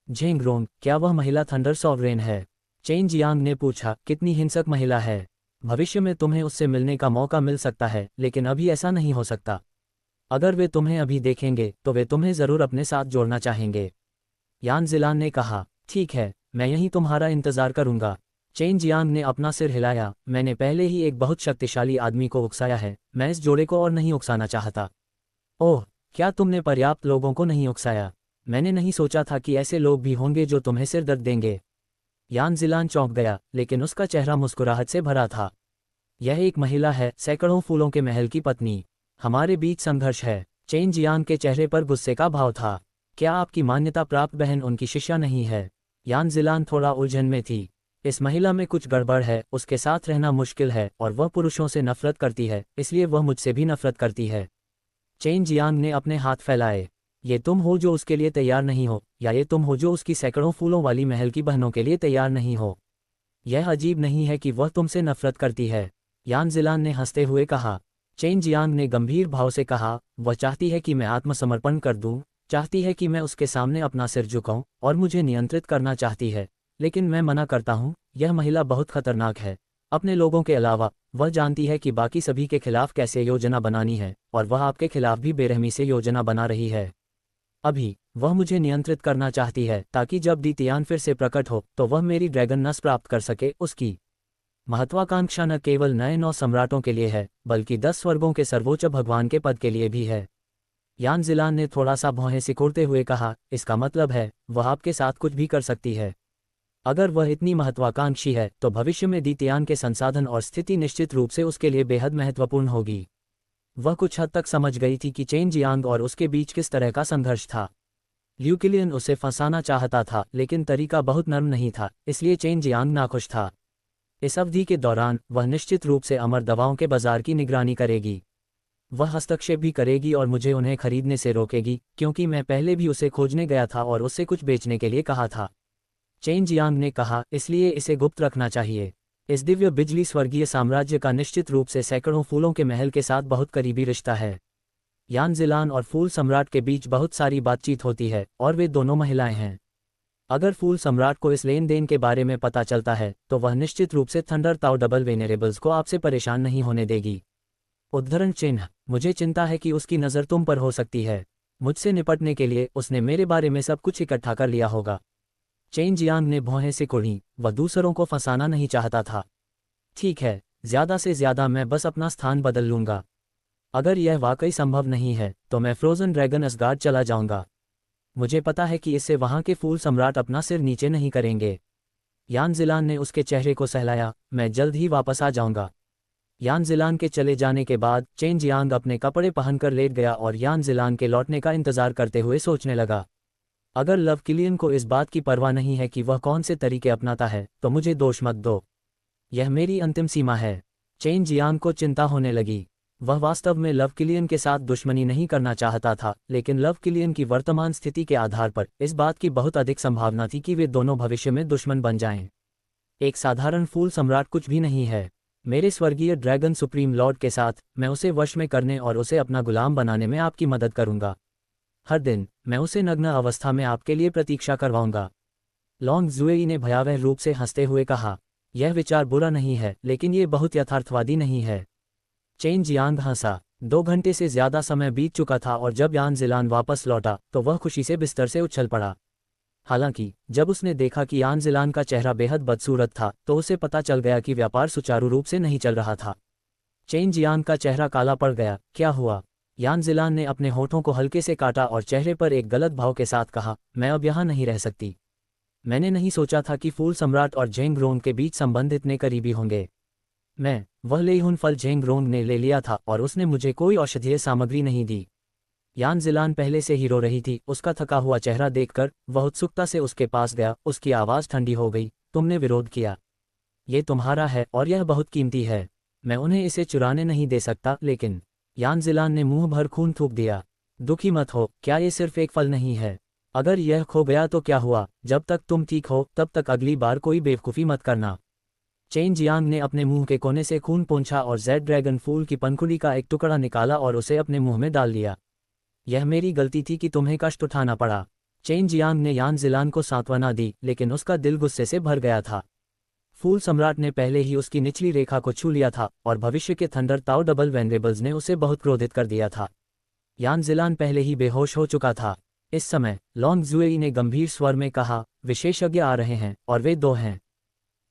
झेंग रोंग, क्या वह महिला थंडर सॉवरेन है? चेन जियांग ने पूछा, कितनी हिंसक महिला है? भविष्य में तुम्हें उससे मिलने का मौका मिल सकता है, लेकिन अभी ऐसा नहीं हो सकता। अगर वे तुम्हें अभी देखेंगे तो वे तुम्हें ज़रूर अपने साथ जोड़ना चाहेंगे। यान ज़िलान ने कहा, ठीक है, मैं यहीं तुम्हारा इंतज़ार करूंगा। चेन जियांग ने अपना सिर हिलाया, मैंने पहले ही एक बहुत शक्तिशाली आदमी को उकसाया है, मैं इस जोड़े को और नहीं उकसाना चाहता। ओह, क्या तुमने पर्याप्त लोगों को नहीं उकसाया? मैंने नहीं सोचा था कि ऐसे लोग भी होंगे जो तुम्हें सिर दर्द देंगे। यान ज़िलान चौंक गया, लेकिन उसका चेहरा मुस्कुराहट से भरा था। यह एक महिला है, सैकड़ों फूलों के महल की पत्नी। हमारे बीच संघर्ष है। चेन जियांग के चेहरे पर गुस्से का भाव था। क्या आपकी मान्यता प्राप्त बहन उनकी शिष्या नहीं है? यान ज़िलान थोड़ा उलझन में थी। इस महिला में कुछ गड़बड़ है, उसके साथ रहना मुश्किल है और वह पुरुषों से नफरत करती है, इसलिए वह मुझसे भी नफरत करती है। चेन जियांग ने अपने हाथ फैलाए। ये तुम हो जो उसके लिए तैयार नहीं हो, या ये तुम हो जो उसकी सैकड़ों फूलों वाली महल की बहनों के लिए तैयार नहीं हो? यह अजीब नहीं है कि वह तुमसे नफरत करती है, यान ज़िलान ने हंसते हुए कहा। चेन जियांग ने गंभीर भाव से कहा, वह चाहती है कि मैं आत्मसमर्पण कर दूं, चाहती है कि मैं उसके सामने अपना सिर झुकाऊं और मुझे नियंत्रित करना चाहती है, लेकिन मैं मना करता हूं। यह महिला बहुत खतरनाक है। अपने लोगों के अलावा वह जानती है कि बाकी सभी के खिलाफ कैसे योजना बनानी है, और वह आपके खिलाफ भी बेरहमी से योजना बना रही है। अभी वह मुझे नियंत्रित करना चाहती है ताकि जब दी तियान फिर से प्रकट हो तो वह मेरी ड्रैगन नस प्राप्त कर सके। उसकी महत्वाकांक्षा न केवल नए 9 सम्राटों के लिए है, बल्कि 10 स्वर्गों के सर्वोच्च भगवान के पद के लिए भी है। यान ज़िलान ने थोड़ा सा भौहें सिकोड़ते हुए कहा, इसका मतलब है वह आपके साथ कुछ भी कर सकती है। अगर वह इतनी महत्वाकांक्षी है तो भविष्य में दी तियान के संसाधन और स्थिति निश्चित रूप से उसके लिए बेहद महत्वपूर्ण होगी। वह कुछ हद तक समझ गई थी कि चेन जियांग और उसके बीच किस तरह का संघर्ष था। ल्यू किलियन उसे फंसाना चाहता था, लेकिन तरीका बहुत नर्म नहीं था, इसलिए चेन जियांग नाखुश था। इस अवधि के दौरान वह निश्चित रूप से अमर दवाओं के बाजार की निगरानी करेगी। वह हस्तक्षेप भी करेगी और मुझे उन्हें खरीदने से रोकेगी, क्योंकि मैं पहले भी उसे खोजने गया था और उससे कुछ बेचने के लिए कहा था। चेन जियांग ने कहा, इसलिए इसे गुप्त रखना चाहिए। इस दिव्य बिजली स्वर्गीय साम्राज्य का निश्चित रूप से सैकड़ों फूलों के महल के साथ बहुत करीबी रिश्ता है। यान ज़िलान और फूल सम्राट के बीच बहुत सारी बातचीत होती है और वे दोनों महिलाएं हैं। अगर फूल सम्राट को इस लेन देन के बारे में पता चलता है तो वह निश्चित रूप से थंडर ताओ डबल वेनेरेबल्स को आपसे परेशान नहीं होने देगी। उद्धरण चिन्ह, मुझे चिंता है कि उसकी नज़र तुम पर हो सकती है। मुझसे निपटने के लिए उसने मेरे बारे में सब कुछ इकट्ठा कर लिया होगा। चेन जियांग ने भौहें सिकोड़ी। वह दूसरों को फंसाना नहीं चाहता था। ठीक है, ज़्यादा से ज़्यादा मैं बस अपना स्थान बदल लूँगा। अगर यह वाकई संभव नहीं है तो मैं फ्रोजन ड्रैगन असगार्ड चला जाऊँगा। मुझे पता है कि इससे वहाँ के फूल सम्राट अपना सिर नीचे नहीं करेंगे। यान ज़िलान ने उसके चेहरे को सहलाया, मैं जल्द ही वापस आ जाऊँगा। यान ज़िलान के चले जाने के बाद चेन जियांग अपने कपड़े पहनकर लेट गया और यान ज़िलान के लौटने का इंतज़ार करते हुए सोचने लगा। अगर लव किलियन को इस बात की परवाह नहीं है कि वह कौन से तरीके अपनाता है तो मुझे दोष मत दो। यह मेरी अंतिम सीमा है। चेन जियांग को चिंता होने लगी। वह वास्तव में लव किलियन के साथ दुश्मनी नहीं करना चाहता था, लेकिन लव किलियन की वर्तमान स्थिति के आधार पर इस बात की बहुत अधिक संभावना थी कि वे दोनों भविष्य में दुश्मन बन जाएं। एक साधारण फूल सम्राट कुछ भी नहीं है। मेरे स्वर्गीय ड्रैगन सुप्रीम लॉर्ड के साथ मैं उसे वश में करने और उसे अपना गुलाम बनाने में आपकी मदद करूंगा। हर दिन मैं उसे नग्न अवस्था में आपके लिए प्रतीक्षा करवाऊंगा। लॉन्ग जुएई ने भयावह रूप से हंसते हुए कहा, यह विचार बुरा नहीं है, लेकिन ये बहुत यथार्थवादी नहीं है। चेन जियांग हंसा। 2 घंटे से ज्यादा समय बीत चुका था और जब यान जिलान वापस लौटा तो वह खुशी से बिस्तर से उछल पड़ा। हालांकि जब उसने देखा कि यान जिलान का चेहरा बेहद बदसूरत था तो उसे पता चल गया कि व्यापार सुचारू रूप से नहीं चल रहा था। चेन जियांग का चेहरा काला पड़ गया। क्या हुआ? यान जिलान ने अपने होठों को हल्के से काटा और चेहरे पर एक गलत भाव के साथ कहा, मैं अब यहाँ नहीं रह सकती। मैंने नहीं सोचा था कि फूल सम्राट और जेंग रोंग के बीच संबंध इतने करीबी होंगे। वह लेहुन फल जेंग रोंग ने ले लिया था और उसने मुझे कोई औषधीय सामग्री नहीं दी। यान जिलान पहले से ही रो रही थी। उसका थका हुआ चेहरा देखकर वह उत्सुकता से उसके पास गया। उसकी आवाज़ ठंडी हो गई। तुमने विरोध किया। ये तुम्हारा है और यह बहुत कीमती है। मैं उन्हें इसे चुराने नहीं दे सकता। लेकिन यान जिलान ने मुंह भर खून थूक दिया। दुखी मत हो, क्या ये सिर्फ एक फल नहीं है? अगर यह खो गया तो क्या हुआ? जब तक तुम ठीक हो तब तक अगली बार कोई बेवकूफ़ी मत करना। चेन जियांग ने अपने मुंह के कोने से खून पोंछा और जेड ड्रैगन फूल की पंखुड़ी का एक टुकड़ा निकाला और उसे अपने मुंह में डाल लिया। यह मेरी गलती थी कि तुम्हें कष्ट उठाना पड़ा। चेन जियांग ने यान जिलान को सांत्वना दी, लेकिन उसका दिल गुस्से से भर गया था। फूल सम्राट ने पहले ही उसकी निचली रेखा को छू लिया था और भविष्य के थंडर ताओ डबल वेनरेबल्स ने उसे बहुत क्रोधित कर दिया था। यान जिलान पहले ही बेहोश हो चुका था। इस समय लॉन्ग जुएई ने गंभीर स्वर में कहा, विशेषज्ञ आ रहे हैं और वे 2 हैं।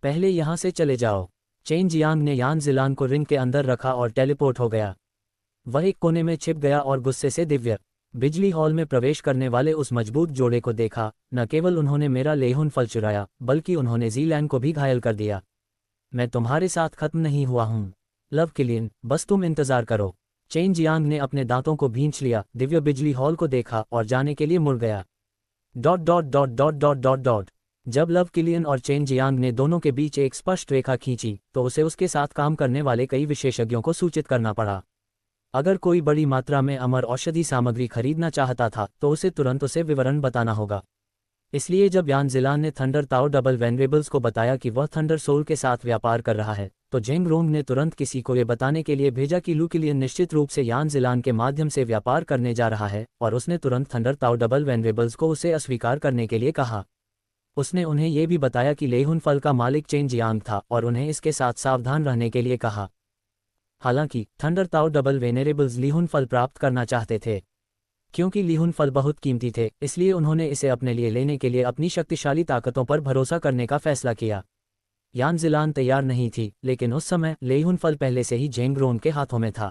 पहले यहाँ से चले जाओ। चेन जियांग ने यान जिलान को रिंग के अंदर रखा और टेलीपोर्ट हो गया। वह एक कोने में छिप गया और गुस्से से दिव्य बिजली हॉल में प्रवेश करने वाले उस मजबूत जोड़े को देखा। न केवल उन्होंने मेरा लेहुन फल चुराया, बल्कि उन्होंने ज़ीलैन को भी घायल कर दिया। मैं तुम्हारे साथ खत्म नहीं हुआ हूँ लव किलियन, बस तुम इंतजार करो। चेन जियांग ने अपने दांतों को भींच लिया, दिव्य बिजली हॉल को देखा और जाने के लिए मुड़ गया। Dot dot dot dot dot dot dot. जब लव किलियन और चेन जियांग ने दोनों के बीच एक स्पष्ट रेखा खींची तो उसे उसके साथ काम करने वाले कई विशेषज्ञों को सूचित करना पड़ा। अगर कोई बड़ी मात्रा में अमर औषधि सामग्री खरीदना चाहता था तो उसे तुरंत उसे विवरण बताना होगा। इसलिए जब यान जिलान ने थंडर ताओ डबल वेनरेबल्स को बताया कि वह थंडर सोल के साथ व्यापार कर रहा है तो जेंग रोंग ने तुरंत किसी को ये बताने के लिए भेजा कि लू किलियन निश्चित रूप से यान जिलान के माध्यम से व्यापार करने जा रहा है, और उसने तुरंत थंडर ताओ डबल वेनरेबल्स को उसे अस्वीकार करने के लिए कहा। उसने उन्हें यह भी बताया कि लेहुन फल का मालिक चेन जियांग था और उन्हें इसके साथ सावधान रहने के लिए कहा। हालांकि थंडर ताओ डबल वेनेरेबल्स लीहुन फल प्राप्त करना चाहते थे। क्योंकि लीहुन फल बहुत कीमती थे, इसलिए उन्होंने इसे अपने लिए लेने के लिए अपनी शक्तिशाली ताकतों पर भरोसा करने का फैसला किया। यान जिलान तैयार नहीं थी, लेकिन उस समय लेहुन फल पहले से ही जेंग रोन के हाथों में था।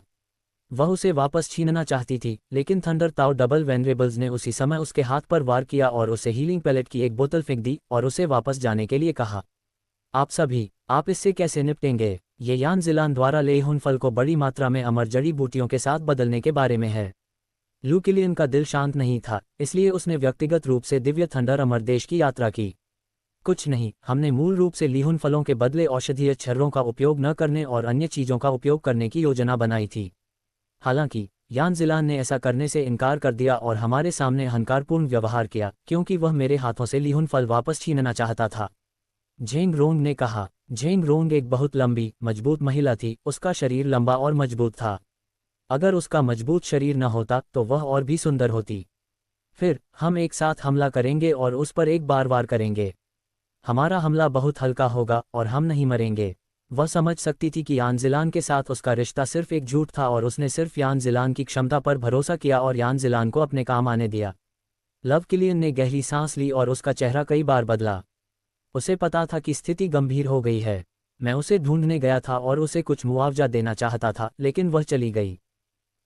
वह उसे वापस छीनना चाहती थी, लेकिन थंडर ताओ डबल वेनरेबल्स ने उसी समय उसके हाथ पर वार किया और उसे हीलिंग पैलेट की एक बोतल फेंक दी और उसे वापस जाने के लिए कहा। आप इससे कैसे निपटेंगे? ये यान जिलान द्वारा लेहुन फल को बड़ी मात्रा में अमर जड़ी बूटियों के साथ बदलने के बारे में है। लू किलियन का दिल शांत नहीं था, इसलिए उसने व्यक्तिगत रूप से दिव्य थंडर अमर देश की यात्रा की। कुछ नहीं, हमने मूल रूप से लीहुन फलों के बदले औषधीय छर्रों का उपयोग न करने और अन्य चीज़ों का उपयोग करने की योजना बनाई थी। हालांकि यान जिलान ने ऐसा करने से इनकार कर दिया और हमारे सामने अहंकारपूर्ण व्यवहार किया, क्योंकि वह मेरे हाथों से लीहुन फल वापस छीनना चाहता था। जेंग रोंग ने कहा। जेंग रोंग एक बहुत लंबी, मजबूत महिला थी। उसका शरीर लंबा और मजबूत था। अगर उसका मजबूत शरीर न होता तो वह और भी सुंदर होती। फिर हम एक साथ हमला करेंगे और उस पर एक बार वार करेंगे। हमारा हमला बहुत हल्का होगा और हम नहीं मरेंगे। वह समझ सकती थी कि यान जिलान के साथ उसका रिश्ता सिर्फ एक झूठ था और उसने सिर्फ यान जिलान की क्षमता पर भरोसा किया और यान जिलान को अपने काम आने दिया। लव किलियन ने गहरी सांस ली और उसका चेहरा कई बार बदला। उसे पता था कि स्थिति गंभीर हो गई है। मैं उसे ढूंढने गया था और उसे कुछ मुआवजा देना चाहता था, लेकिन वह चली गई।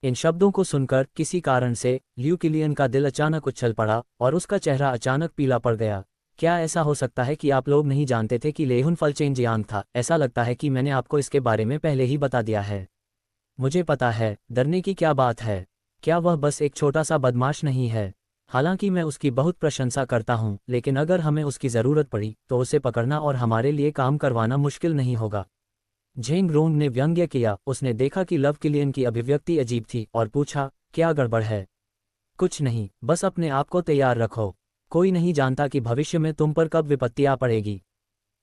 इन शब्दों को सुनकर किसी कारण से ल्यू किलियन का दिल अचानक उछल पड़ा और उसका चेहरा अचानक पीला पड़ गया। क्या ऐसा हो सकता है कि आप लोग नहीं जानते थे कि लेहुन फल चेन जियांग था? ऐसा लगता है कि मैंने आपको इसके बारे में पहले ही बता दिया है। मुझे पता है, डरने की क्या बात है। क्या वह बस एक छोटा सा बदमाश नहीं है? हालांकि मैं उसकी बहुत प्रशंसा करता हूं, लेकिन अगर हमें उसकी ज़रूरत पड़ी तो उसे पकड़ना और हमारे लिए काम करवाना मुश्किल नहीं होगा। जेंग रोंग ने व्यंग्य किया। उसने देखा कि लव किलियन की अभिव्यक्ति अजीब थी और पूछा, क्या गड़बड़ है? कुछ नहीं, बस अपने आप को तैयार रखो। कोई नहीं जानता कि भविष्य में तुम पर कब विपत्ति आ पड़ेगी।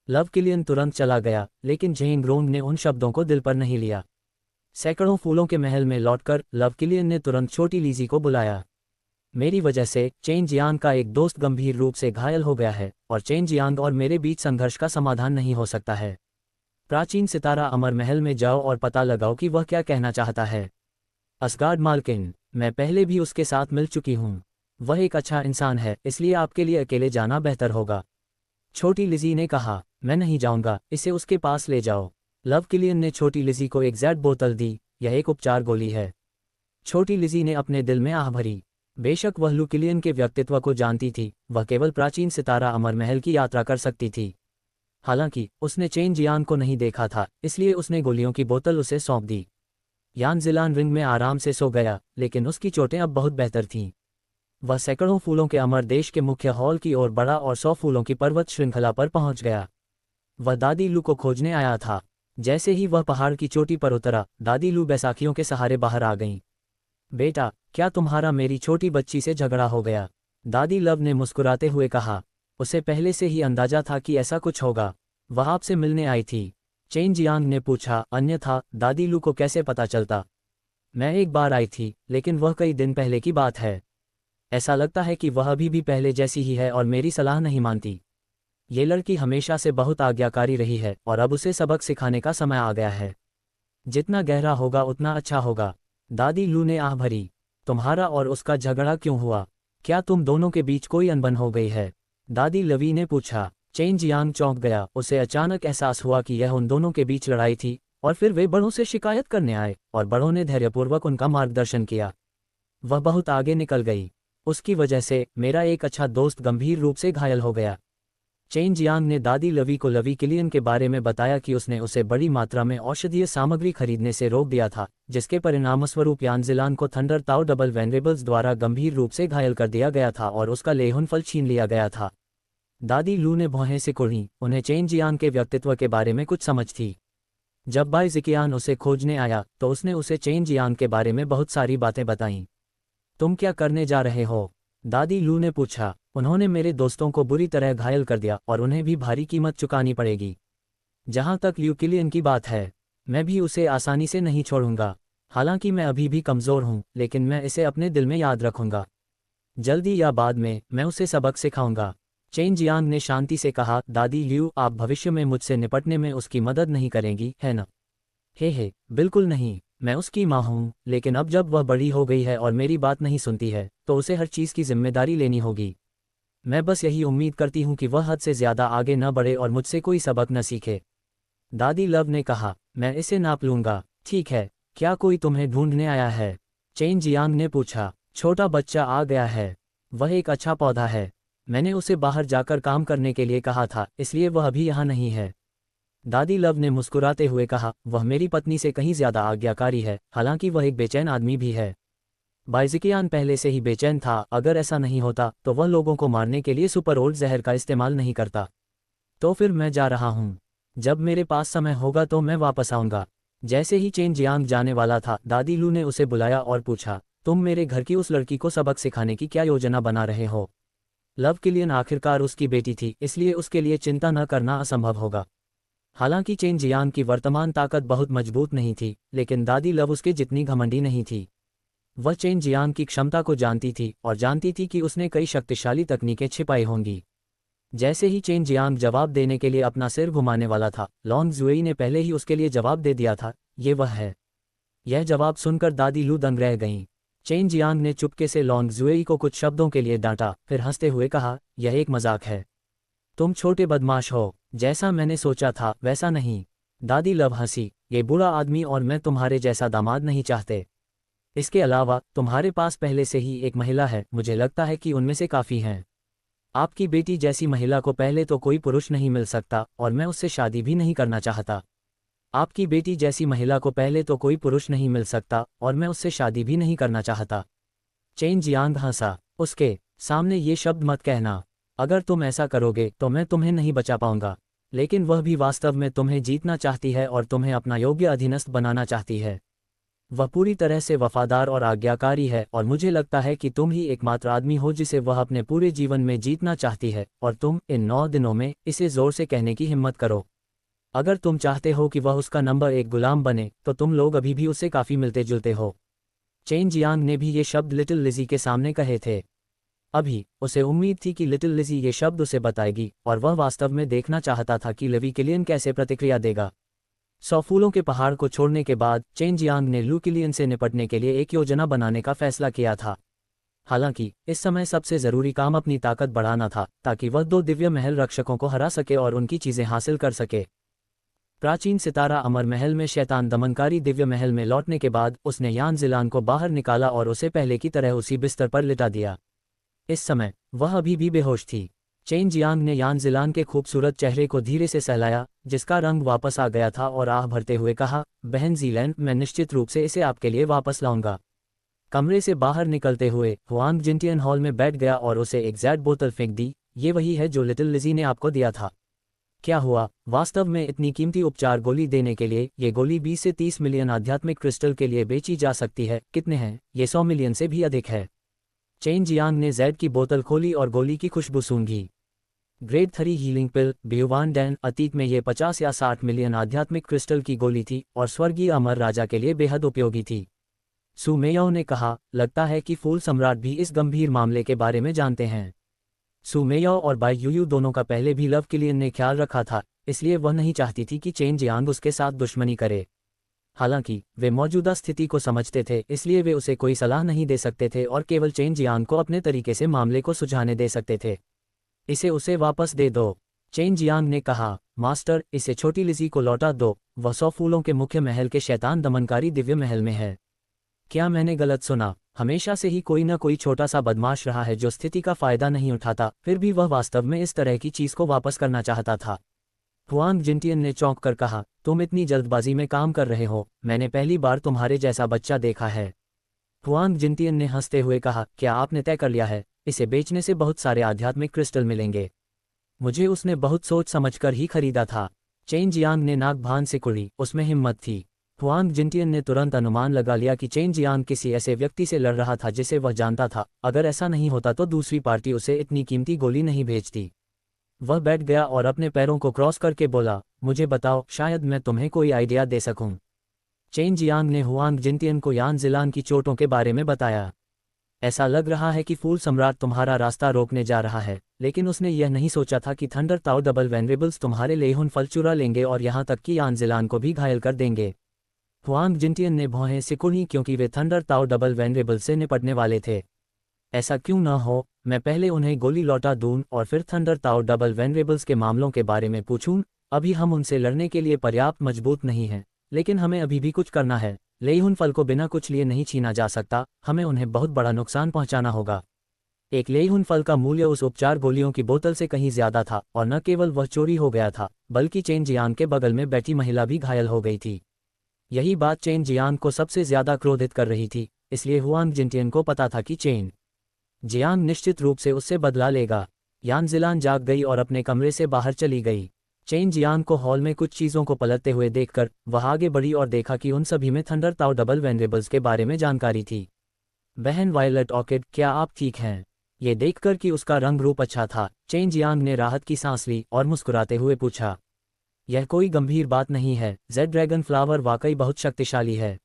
लव किलियन तुरंत चला गया, लेकिन जेंग रोंग ने उन शब्दों को दिल पर नहीं लिया। सैकड़ों फूलों के महल में लौटकर लव किलियन ने तुरंत छोटी लीजी को बुलाया। मेरी वजह से चेन जियांग का एक दोस्त गंभीर रूप से घायल हो गया है और चेन जियांग और मेरे बीच संघर्ष का समाधान नहीं हो सकता है। प्राचीन सितारा अमर महल में जाओ और पता लगाओ कि वह क्या कहना चाहता है। असगार्ड मालकिन, मैं पहले भी उसके साथ मिल चुकी हूँ। वह एक अच्छा इंसान है, इसलिए आपके लिए अकेले जाना बेहतर होगा। छोटी लिजी ने कहा, मैं नहीं जाऊंगा, इसे उसके पास ले जाओ। लव किलियन ने छोटी लिजी को एक जेड बोतल दी। यह एक उपचार गोली है। छोटी लिजी ने अपने दिल में आह भरी। बेशक वह लू किलियन के व्यक्तित्व को जानती थी, वह केवल प्राचीन सितारा अमर महल की यात्रा कर सकती थी। हालांकि उसने चेन जियांग को नहीं देखा था, इसलिए उसने गोलियों की बोतल उसे सौंप दी। यान जिलान रिंग में आराम से सो गया, लेकिन उसकी चोटें अब बहुत बेहतर थीं। वह सैकड़ों फूलों के अमर देश के मुख्य हॉल की ओर बढ़ा और 100 फूलों की पर्वत श्रृंखला पर पहुंच गया। वह दादी लू को खोजने आया था। जैसे ही वह पहाड़ की चोटी पर उतरा, दादी लू बैसाखियों के सहारे बाहर आ गईं। बेटा, क्या तुम्हारा मेरी छोटी बच्ची से झगड़ा हो गया? दादी लव ने मुस्कुराते हुए कहा। उसे पहले से ही अंदाजा था कि ऐसा कुछ होगा। वह आपसे मिलने आई थी? चेन जियांग ने पूछा। अन्यथा दादी लू को कैसे पता चलता? मैं एक बार आई थी, लेकिन वह कई दिन पहले की बात है। ऐसा लगता है कि वह अभी भी पहले जैसी ही है और मेरी सलाह नहीं मानती। ये लड़की हमेशा से बहुत आज्ञाकारी रही है और अब उसे सबक सिखाने का समय आ गया है। जितना गहरा होगा उतना अच्छा होगा। दादी लू ने आह भरी। तुम्हारा और उसका झगड़ा क्यों हुआ? क्या तुम दोनों के बीच कोई अनबन हो गई है? दादी लवी ने पूछा। चेन जियांग चौंक गया। उसे अचानक एहसास हुआ कि यह उन दोनों के बीच लड़ाई थी, और फिर वे बड़ों से शिकायत करने आए और बड़ों ने धैर्यपूर्वक उनका मार्गदर्शन किया। वह बहुत आगे निकल गई। उसकी वजह से मेरा एक अच्छा दोस्त गंभीर रूप से घायल हो गया। चेन जियांग ने दादी लवी को लवी किलियन के बारे में बताया कि उसने उसे बड़ी मात्रा में औषधीय सामग्री खरीदने से रोक दिया था, जिसके परिणामस्वरूप यानजिलान को थंडर ताओ डबल वेनरेबल्स द्वारा गंभीर रूप से घायल कर दिया गया था और उसका लेहुन फल छीन लिया गया था। दादी लू ने भौहें सिकुड़ी। उन्हें चेन जियांग के व्यक्तित्व के बारे में कुछ समझ थी। जब बाई जिकियान उसे खोजने आया तो उसने उसे चेन जियांग के बारे में बहुत सारी बातें बताईं। तुम क्या करने जा रहे हो? दादी लू ने पूछा। उन्होंने मेरे दोस्तों को बुरी तरह घायल कर दिया और उन्हें भी भारी कीमत चुकानी पड़ेगी। जहां तक ल्यू किलियन की बात है, मैं भी उसे आसानी से नहीं छोड़ूंगा। हालांकि मैं अभी भी कमज़ोर हूं, लेकिन मैं इसे अपने दिल में याद रखूंगा। जल्दी या बाद में मैं उसे सबक सिखाऊंगा। चेन जियांग ने शांति से कहा। दादी ल्यू, आप भविष्य में मुझसे निपटने में उसकी मदद नहीं करेंगी, है ना? हे, बिल्कुल नहीं। मैं उसकी माँ हूँ, लेकिन अब जब वह बड़ी हो गई है और मेरी बात नहीं सुनती है, तो उसे हर चीज़ की जिम्मेदारी लेनी होगी। मैं बस यही उम्मीद करती हूँ कि वह हद से ज़्यादा आगे न बढ़े और मुझसे कोई सबक न सीखे। दादी लव ने कहा। मैं इसे नाप लूँगा। ठीक है, क्या कोई तुम्हें ढूंढने आया है? चेन जियांग ने पूछा। छोटा बच्चा आ गया है। वह एक अच्छा पौधा है। मैंने उसे बाहर जाकर काम करने के लिए कहा था, इसलिए वह अभी यहाँ नहीं है। दादी लव ने मुस्कुराते हुए कहा। वह मेरी पत्नी से कहीं ज़्यादा आज्ञाकारी है, हालांकि वह एक बेचैन आदमी भी है। बाइजिकियान पहले से ही बेचैन था। अगर ऐसा नहीं होता तो वह लोगों को मारने के लिए सुपर ओल्ड जहर का इस्तेमाल नहीं करता। तो फिर मैं जा रहा हूँ। जब मेरे पास समय होगा तो मैं वापस आऊँगा। जैसे ही चेन जियांग जाने वाला था, दादी लू ने उसे बुलाया और पूछा, तुम मेरे घर की उस लड़की को सबक सिखाने की क्या योजना बना रहे हो? लव किलियन आखिरकार उसकी बेटी थी, इसलिए उसके लिए चिंता न करना असंभव होगा। हालांकि चेन जियांग की वर्तमान ताकत बहुत मजबूत नहीं थी, लेकिन दादी लव उसके जितनी घमंडी नहीं थी। वह चेन जियांग की क्षमता को जानती थी और जानती थी कि उसने कई शक्तिशाली तकनीकें छिपाई होंगी। जैसे ही चेन जियांग जवाब देने के लिए अपना सिर घुमाने वाला था, लॉन्ग जुएई ने पहले ही उसके लिए जवाब दे दिया था। ये वह है। यह जवाब सुनकर दादी लू दंग रह गईं। चेन जियांग ने चुपके से लॉन्ग जुएई को कुछ शब्दों के लिए डांटा, फिर हंसते हुए कहा, यह एक मजाक है। तुम छोटे बदमाश हो। जैसा मैंने सोचा था वैसा नहीं। दादी लव हंसी। ये बुरा आदमी और मैं तुम्हारे जैसा दामाद नहीं चाहते। इसके अलावा तुम्हारे पास पहले से ही एक महिला है, मुझे लगता है कि उनमें से काफ़ी हैं। आपकी बेटी जैसी महिला को पहले तो कोई पुरुष नहीं मिल सकता और मैं उससे शादी भी नहीं करना चाहता। आपकी बेटी जैसी महिला को पहले तो कोई पुरुष नहीं मिल सकता और मैं उससे शादी भी नहीं करना चाहता। चेन जियांग हंसा। उसके सामने ये शब्द मत कहना। अगर तुम ऐसा करोगे तो मैं तुम्हें नहीं बचा पाऊंगा। लेकिन वह भी वास्तव में तुम्हें जीतना चाहती है और तुम्हें अपना योग्य अधीनस्थ बनाना चाहती है। वह पूरी तरह से वफादार और आज्ञाकारी है और मुझे लगता है कि तुम ही एकमात्र आदमी हो जिसे वह अपने पूरे जीवन में जीतना चाहती है और तुम इन 9 दिनों में इसे जोर से कहने की हिम्मत करो। अगर तुम चाहते हो कि वह उसका नंबर 1 गुलाम बने तो तुम लोग अभी भी उससे काफ़ी मिलते जुलते हो। चेन जियांग ने भी ये शब्द लिटिल लिजी के सामने कहे थे। अभी उसे उम्मीद थी कि लिटिल लिजी ये शब्द उसे बताएगी और वह वास्तव में देखना चाहता था कि लवी किलियन कैसे प्रतिक्रिया देगा। 100 फूलों के पहाड़ को छोड़ने के बाद चेन जियांग ने लू किलियन से निपटने के लिए एक योजना बनाने का फैसला किया था। हालांकि इस समय सबसे ज़रूरी काम अपनी ताकत बढ़ाना था ताकि वह 2 दिव्य महल रक्षकों को हरा सके और उनकी चीज़ें हासिल कर सके। प्राचीन सितारा अमर महल में शैतान दमनकारी दिव्य महल में लौटने के बाद उसने यान जिलान को बाहर निकाला और उसे पहले की तरह उसी बिस्तर पर लिटा दिया। इस समय वह अभी भी बेहोश थी। चेन जियांग ने यान जिलान के खूबसूरत चेहरे को धीरे से सहलाया जिसका रंग वापस आ गया था और आह भरते हुए कहा, बहन जीलैन, मैं निश्चित रूप से इसे आपके लिए वापस लाऊंगा। कमरे से बाहर निकलते हुए हुआंग जिंटियन हॉल में बैठ गया और उसे एक जैड बोतल फेंक दी। ये वही है जो लिटिल लिजी ने आपको दिया था। क्या हुआ? वास्तव में इतनी कीमती उपचार गोली देने के लिए ये गोली 20 से 30 मिलियन आध्यात्मिक क्रिस्टल के लिए बेची जा सकती है। कितने हैं? ये 100 मिलियन से भी अधिक है। चेन जियांग ने जैड की बोतल खोली और गोली की खुशबू सूंघी। ग्रेड 3 हीलिंग पिल बिहुवान डैन। अतीत में ये 50 या 60 मिलियन आध्यात्मिक क्रिस्टल की गोली थी और स्वर्गीय अमर राजा के लिए बेहद उपयोगी थी। सू मेयाओ ने कहा, लगता है कि फूल सम्राट भी इस गंभीर मामले के बारे में जानते हैं। सू मेयाओ और बाई यूयू दोनों का पहले भी लव किलियन ने ख्याल रखा था, इसलिए वह नहीं चाहती थी कि चेन जियांग उसके साथ दुश्मनी करे। हालांकि वे मौजूदा स्थिति को समझते थे, इसलिए वे उसे कोई सलाह नहीं दे सकते थे और केवल चेन जियांग को अपने तरीके से मामले को सुलझाने दे सकते थे। इसे उसे वापस दे दो, चेन जियांग ने कहा। मास्टर, इसे छोटी लिजी को लौटा दो। वह 100 फूलों के मुख्य महल के शैतान दमनकारी दिव्य महल में है। क्या मैंने गलत सुना? हमेशा से ही कोई न कोई छोटा सा बदमाश रहा है जो स्थिति का फायदा नहीं उठाता, फिर भी वह वास्तव में इस तरह की चीज को वापस करना चाहता था। हुआंग जिंटियन ने चौंक कर कहा, तुम इतनी जल्दबाजी में काम कर रहे हो, मैंने पहली बार तुम्हारे जैसा बच्चा देखा है। हुआंग जिंटियन ने हंसते हुए कहा, क्या आपने तय कर लिया है? इसे बेचने से बहुत सारे आध्यात्मिक क्रिस्टल मिलेंगे। मुझे उसने बहुत सोच समझकर ही खरीदा था। चेन जियांग ने नाक भान से कुड़ी, उसमें हिम्मत थी। हुआंग जिंटियन ने तुरंत अनुमान लगा लिया कि चेन जियांग किसी ऐसे व्यक्ति से लड़ रहा था जिसे वह जानता था। अगर ऐसा नहीं होता तो दूसरी पार्टी उसे इतनी कीमती गोली नहीं भेजती। वह बैठ गया और अपने पैरों को क्रॉस करके बोला, मुझे बताओ, शायद मैं तुम्हें कोई आइडिया दे सकूं। चेन जियांग ने हुआंग जिंटियन को यान जिलान की चोटों के बारे में बताया। ऐसा लग रहा है कि फूल सम्राट तुम्हारा रास्ता रोकने जा रहा है, लेकिन उसने यह नहीं सोचा था कि थंडर ताओ डबल वेनरेबल्स तुम्हारे लेहुन फल चुरा लेंगे और यहाँ तक कि यान जिलान को भी घायल कर देंगे। हुआंग जिंटियन ने भौहें सिकुड़ी क्योंकि वे थंडर ताओ डबल वेनरेबल से निपटने वाले थे। ऐसा क्यों न हो, मैं पहले उन्हें गोली लौटा दूं और फिर थंडर ताओ डबल वेनरेबल्स के मामलों के बारे में पूछूं। अभी हम उनसे लड़ने के लिए पर्याप्त मजबूत नहीं हैं, लेकिन हमें अभी भी कुछ करना है। लेहुन फल को बिना कुछ लिए नहीं छीना जा सकता, हमें उन्हें बहुत बड़ा नुकसान पहुंचाना होगा। एक लेहुन फल का मूल्य उस उपचार गोलियों की बोतल से कहीं ज्यादा था और न केवल वह चोरी हो गया था, बल्कि चेन जियांग के बगल में बैठी महिला भी घायल हो गई थी। यही बात चेन जियांग को सबसे ज्यादा क्रोधित कर रही थी, इसलिए हुआंग जिंटियन को पता था कि चेन जियांग निश्चित रूप से उससे बदला लेगा। यान जिलान जाग गई और अपने कमरे से बाहर चली गई। चेन जियांग को हॉल में कुछ चीज़ों को पलटते हुए देखकर वह आगे बढ़ी और देखा कि उन सभी में थंडर ताओ डबल वेनरेबल्स के बारे में जानकारी थी। बहन वायलेट ऑर्किड, क्या आप ठीक हैं? ये देखकर कि उसका रंग रूप अच्छा था, चेन जियांग ने राहत की सांस ली और मुस्कुराते हुए पूछा, यह कोई गंभीर बात नहीं है। जेड ड्रैगन फ्लावर वाकई बहुत शक्तिशाली है।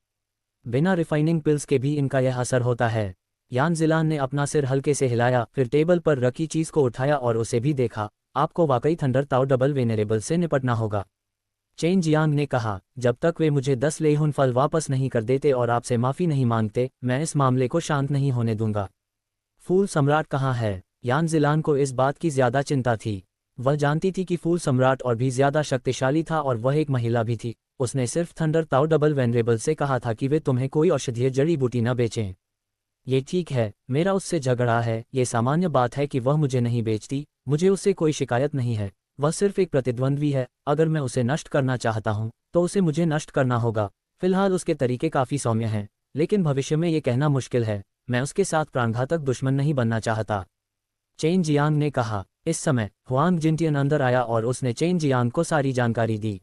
बिना रिफाइनिंग पिल्स के भी इनका यह असर होता है। यान जिलान ने अपना सिर हल्के से हिलाया, फिर टेबल पर रखी चीज को उठाया और उसे भी देखा। आपको वाकई थंडर ताओ डबल वेनरेबल से निपटना होगा। चेन जियांग ने कहा, जब तक वे मुझे 10 लेहुन फल वापस नहीं कर देते और आपसे माफी नहीं मांगते, मैं इस मामले को शांत नहीं होने दूंगा। फूल सम्राट कहाँ है? यान जिलान को इस बात की ज्यादा चिंता थी। वह जानती थी कि फूल सम्राट और भी ज्यादा शक्तिशाली था और वह एक महिला भी थी। उसने सिर्फ थंडर ताओ डबल वेनरेबल से कहा था कि वे तुम्हें कोई औषधीय जड़ी बूटी न बेचें। ये ठीक है, मेरा उससे झगड़ा है, ये सामान्य बात है कि वह मुझे नहीं बेचती, मुझे उससे कोई शिकायत नहीं है। वह सिर्फ एक प्रतिद्वंद्वी है, अगर मैं उसे नष्ट करना चाहता हूँ तो उसे मुझे नष्ट करना होगा। फिलहाल उसके तरीके काफ़ी सौम्य हैं, लेकिन भविष्य में ये कहना मुश्किल है। मैं उसके साथ प्राणघातक दुश्मन नहीं बनना चाहता। चेन जियांग ने कहा। इस समय हुआंग जिंटियन अंदर आया और उसने चेन जियांग को सारी जानकारी दी।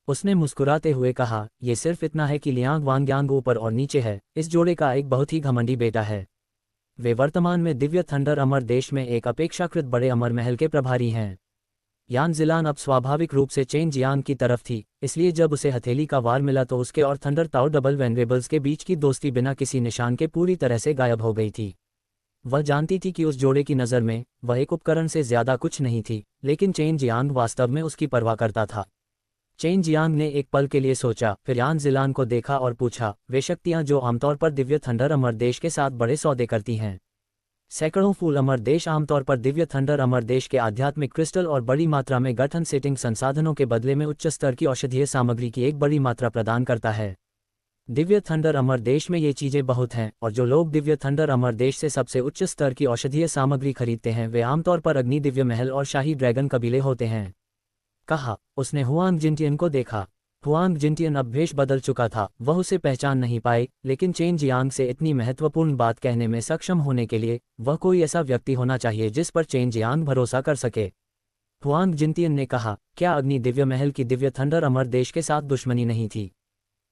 उसने मुस्कुराते हुए कहा, ये सिर्फ इतना है कि लियांग वांग्यांग ऊपर और नीचे है, इस जोड़े का एक बहुत ही घमंडी बेटा है। वे वर्तमान में दिव्य थंडर अमर देश में एक अपेक्षाकृत बड़े अमर महल के प्रभारी हैं। यान जिलान अब स्वाभाविक रूप से चेन जियांग की तरफ थी, इसलिए जब उसे हथेली का वार मिला तो उसके और थंडर ताओ डबल वेनरेबल्स के बीच की दोस्ती बिना किसी निशान के पूरी तरह से गायब हो गई थी। वह जानती थी कि उस जोड़े की नज़र में वह एक उपकरण से ज्यादा कुछ नहीं थी, लेकिन चेन जियांग वास्तव में उसकी परवाह करता था। चेन जियांग ने एक पल के लिए सोचा, फिर यान जिलान को देखा और पूछा, वे शक्तियां जो आमतौर पर दिव्य थंडर अमर देश के साथ बड़े सौदे करती हैं। सैकड़ों फूल अमर देश आमतौर पर दिव्य थंडर अमर देश के आध्यात्मिक क्रिस्टल और बड़ी मात्रा में गठन सेटिंग संसाधनों के बदले में उच्च स्तर की औषधीय सामग्री की एक बड़ी मात्रा प्रदान करता है। दिव्य थंडर अमर देश में ये चीजें बहुत हैं, और जो लोग दिव्य थंडर अमर देश से सबसे उच्च स्तर की औषधीय सामग्री खरीदते हैं वे आमतौर पर अग्नि दिव्य महल और शाही ड्रैगन कबीले होते हैं। कहा। उसने हुआंग जिनटियन को देखा। हुआंग जिनटियन अब भेष बदल चुका था, वह उसे पहचान नहीं पाए, लेकिन चेन जियांग से इतनी महत्वपूर्ण बात कहने में सक्षम होने के लिए वह कोई ऐसा व्यक्ति होना चाहिए जिस पर चेन जियांग भरोसा कर सके। हुआंग जिनटियन ने कहा, क्या अग्नि दिव्य महल की दिव्य थंडर अमर देश के साथ दुश्मनी नहीं थी?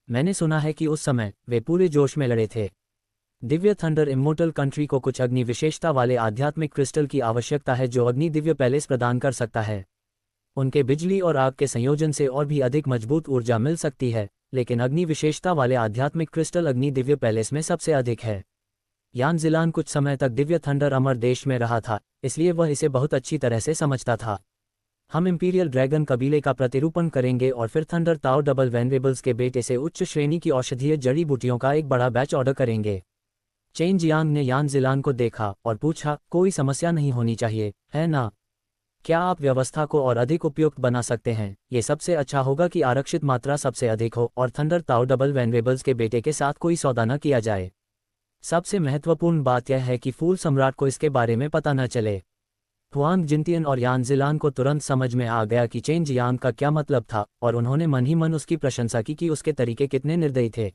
मैंने सुना है कि उस समय वे पूरे जोश में लड़े थे। दिव्य थंडर इमोर्टल कंट्री को कुछ अग्नि विशेषता वाले आध्यात्मिक क्रिस्टल की आवश्यकता है जो अग्नि दिव्य पैलेस प्रदान कर सकता है। उनके बिजली और आग के संयोजन से और भी अधिक मजबूत ऊर्जा मिल सकती है, लेकिन अग्नि विशेषता वाले आध्यात्मिक क्रिस्टल अग्नि दिव्य पैलेस में सबसे अधिक है। यान जिलान कुछ समय तक दिव्य थंडर अमर देश में रहा था, इसलिए वह इसे बहुत अच्छी तरह से समझता था। हम इंपीरियल ड्रैगन कबीले का प्रतिरूपण करेंगे और फिर थंडर ताओ डबल वेनरेबल्स के बेटे से उच्च श्रेणी की औषधीय जड़ी बूटियों का एक बड़ा बैच ऑर्डर करेंगे। चेन जियांग ने यान जिलान को देखा और पूछा, कोई समस्या नहीं होनी चाहिए, है ना? क्या आप व्यवस्था को और अधिक उपयुक्त बना सकते हैं? ये सबसे अच्छा होगा कि आरक्षित मात्रा सबसे अधिक हो और थंडर ताओ डबल वेनरेबल्स के बेटे के साथ कोई सौदा न किया जाए। सबसे महत्वपूर्ण बात यह है कि फूल सम्राट को इसके बारे में पता न चले। हुआंग जिनटियन और यान जिलान को तुरंत समझ में आ गया कि चेन जियांग का क्या मतलब था, और उन्होंने मन ही मन उसकी प्रशंसा की कि उसके तरीके कितने निर्दयी थे।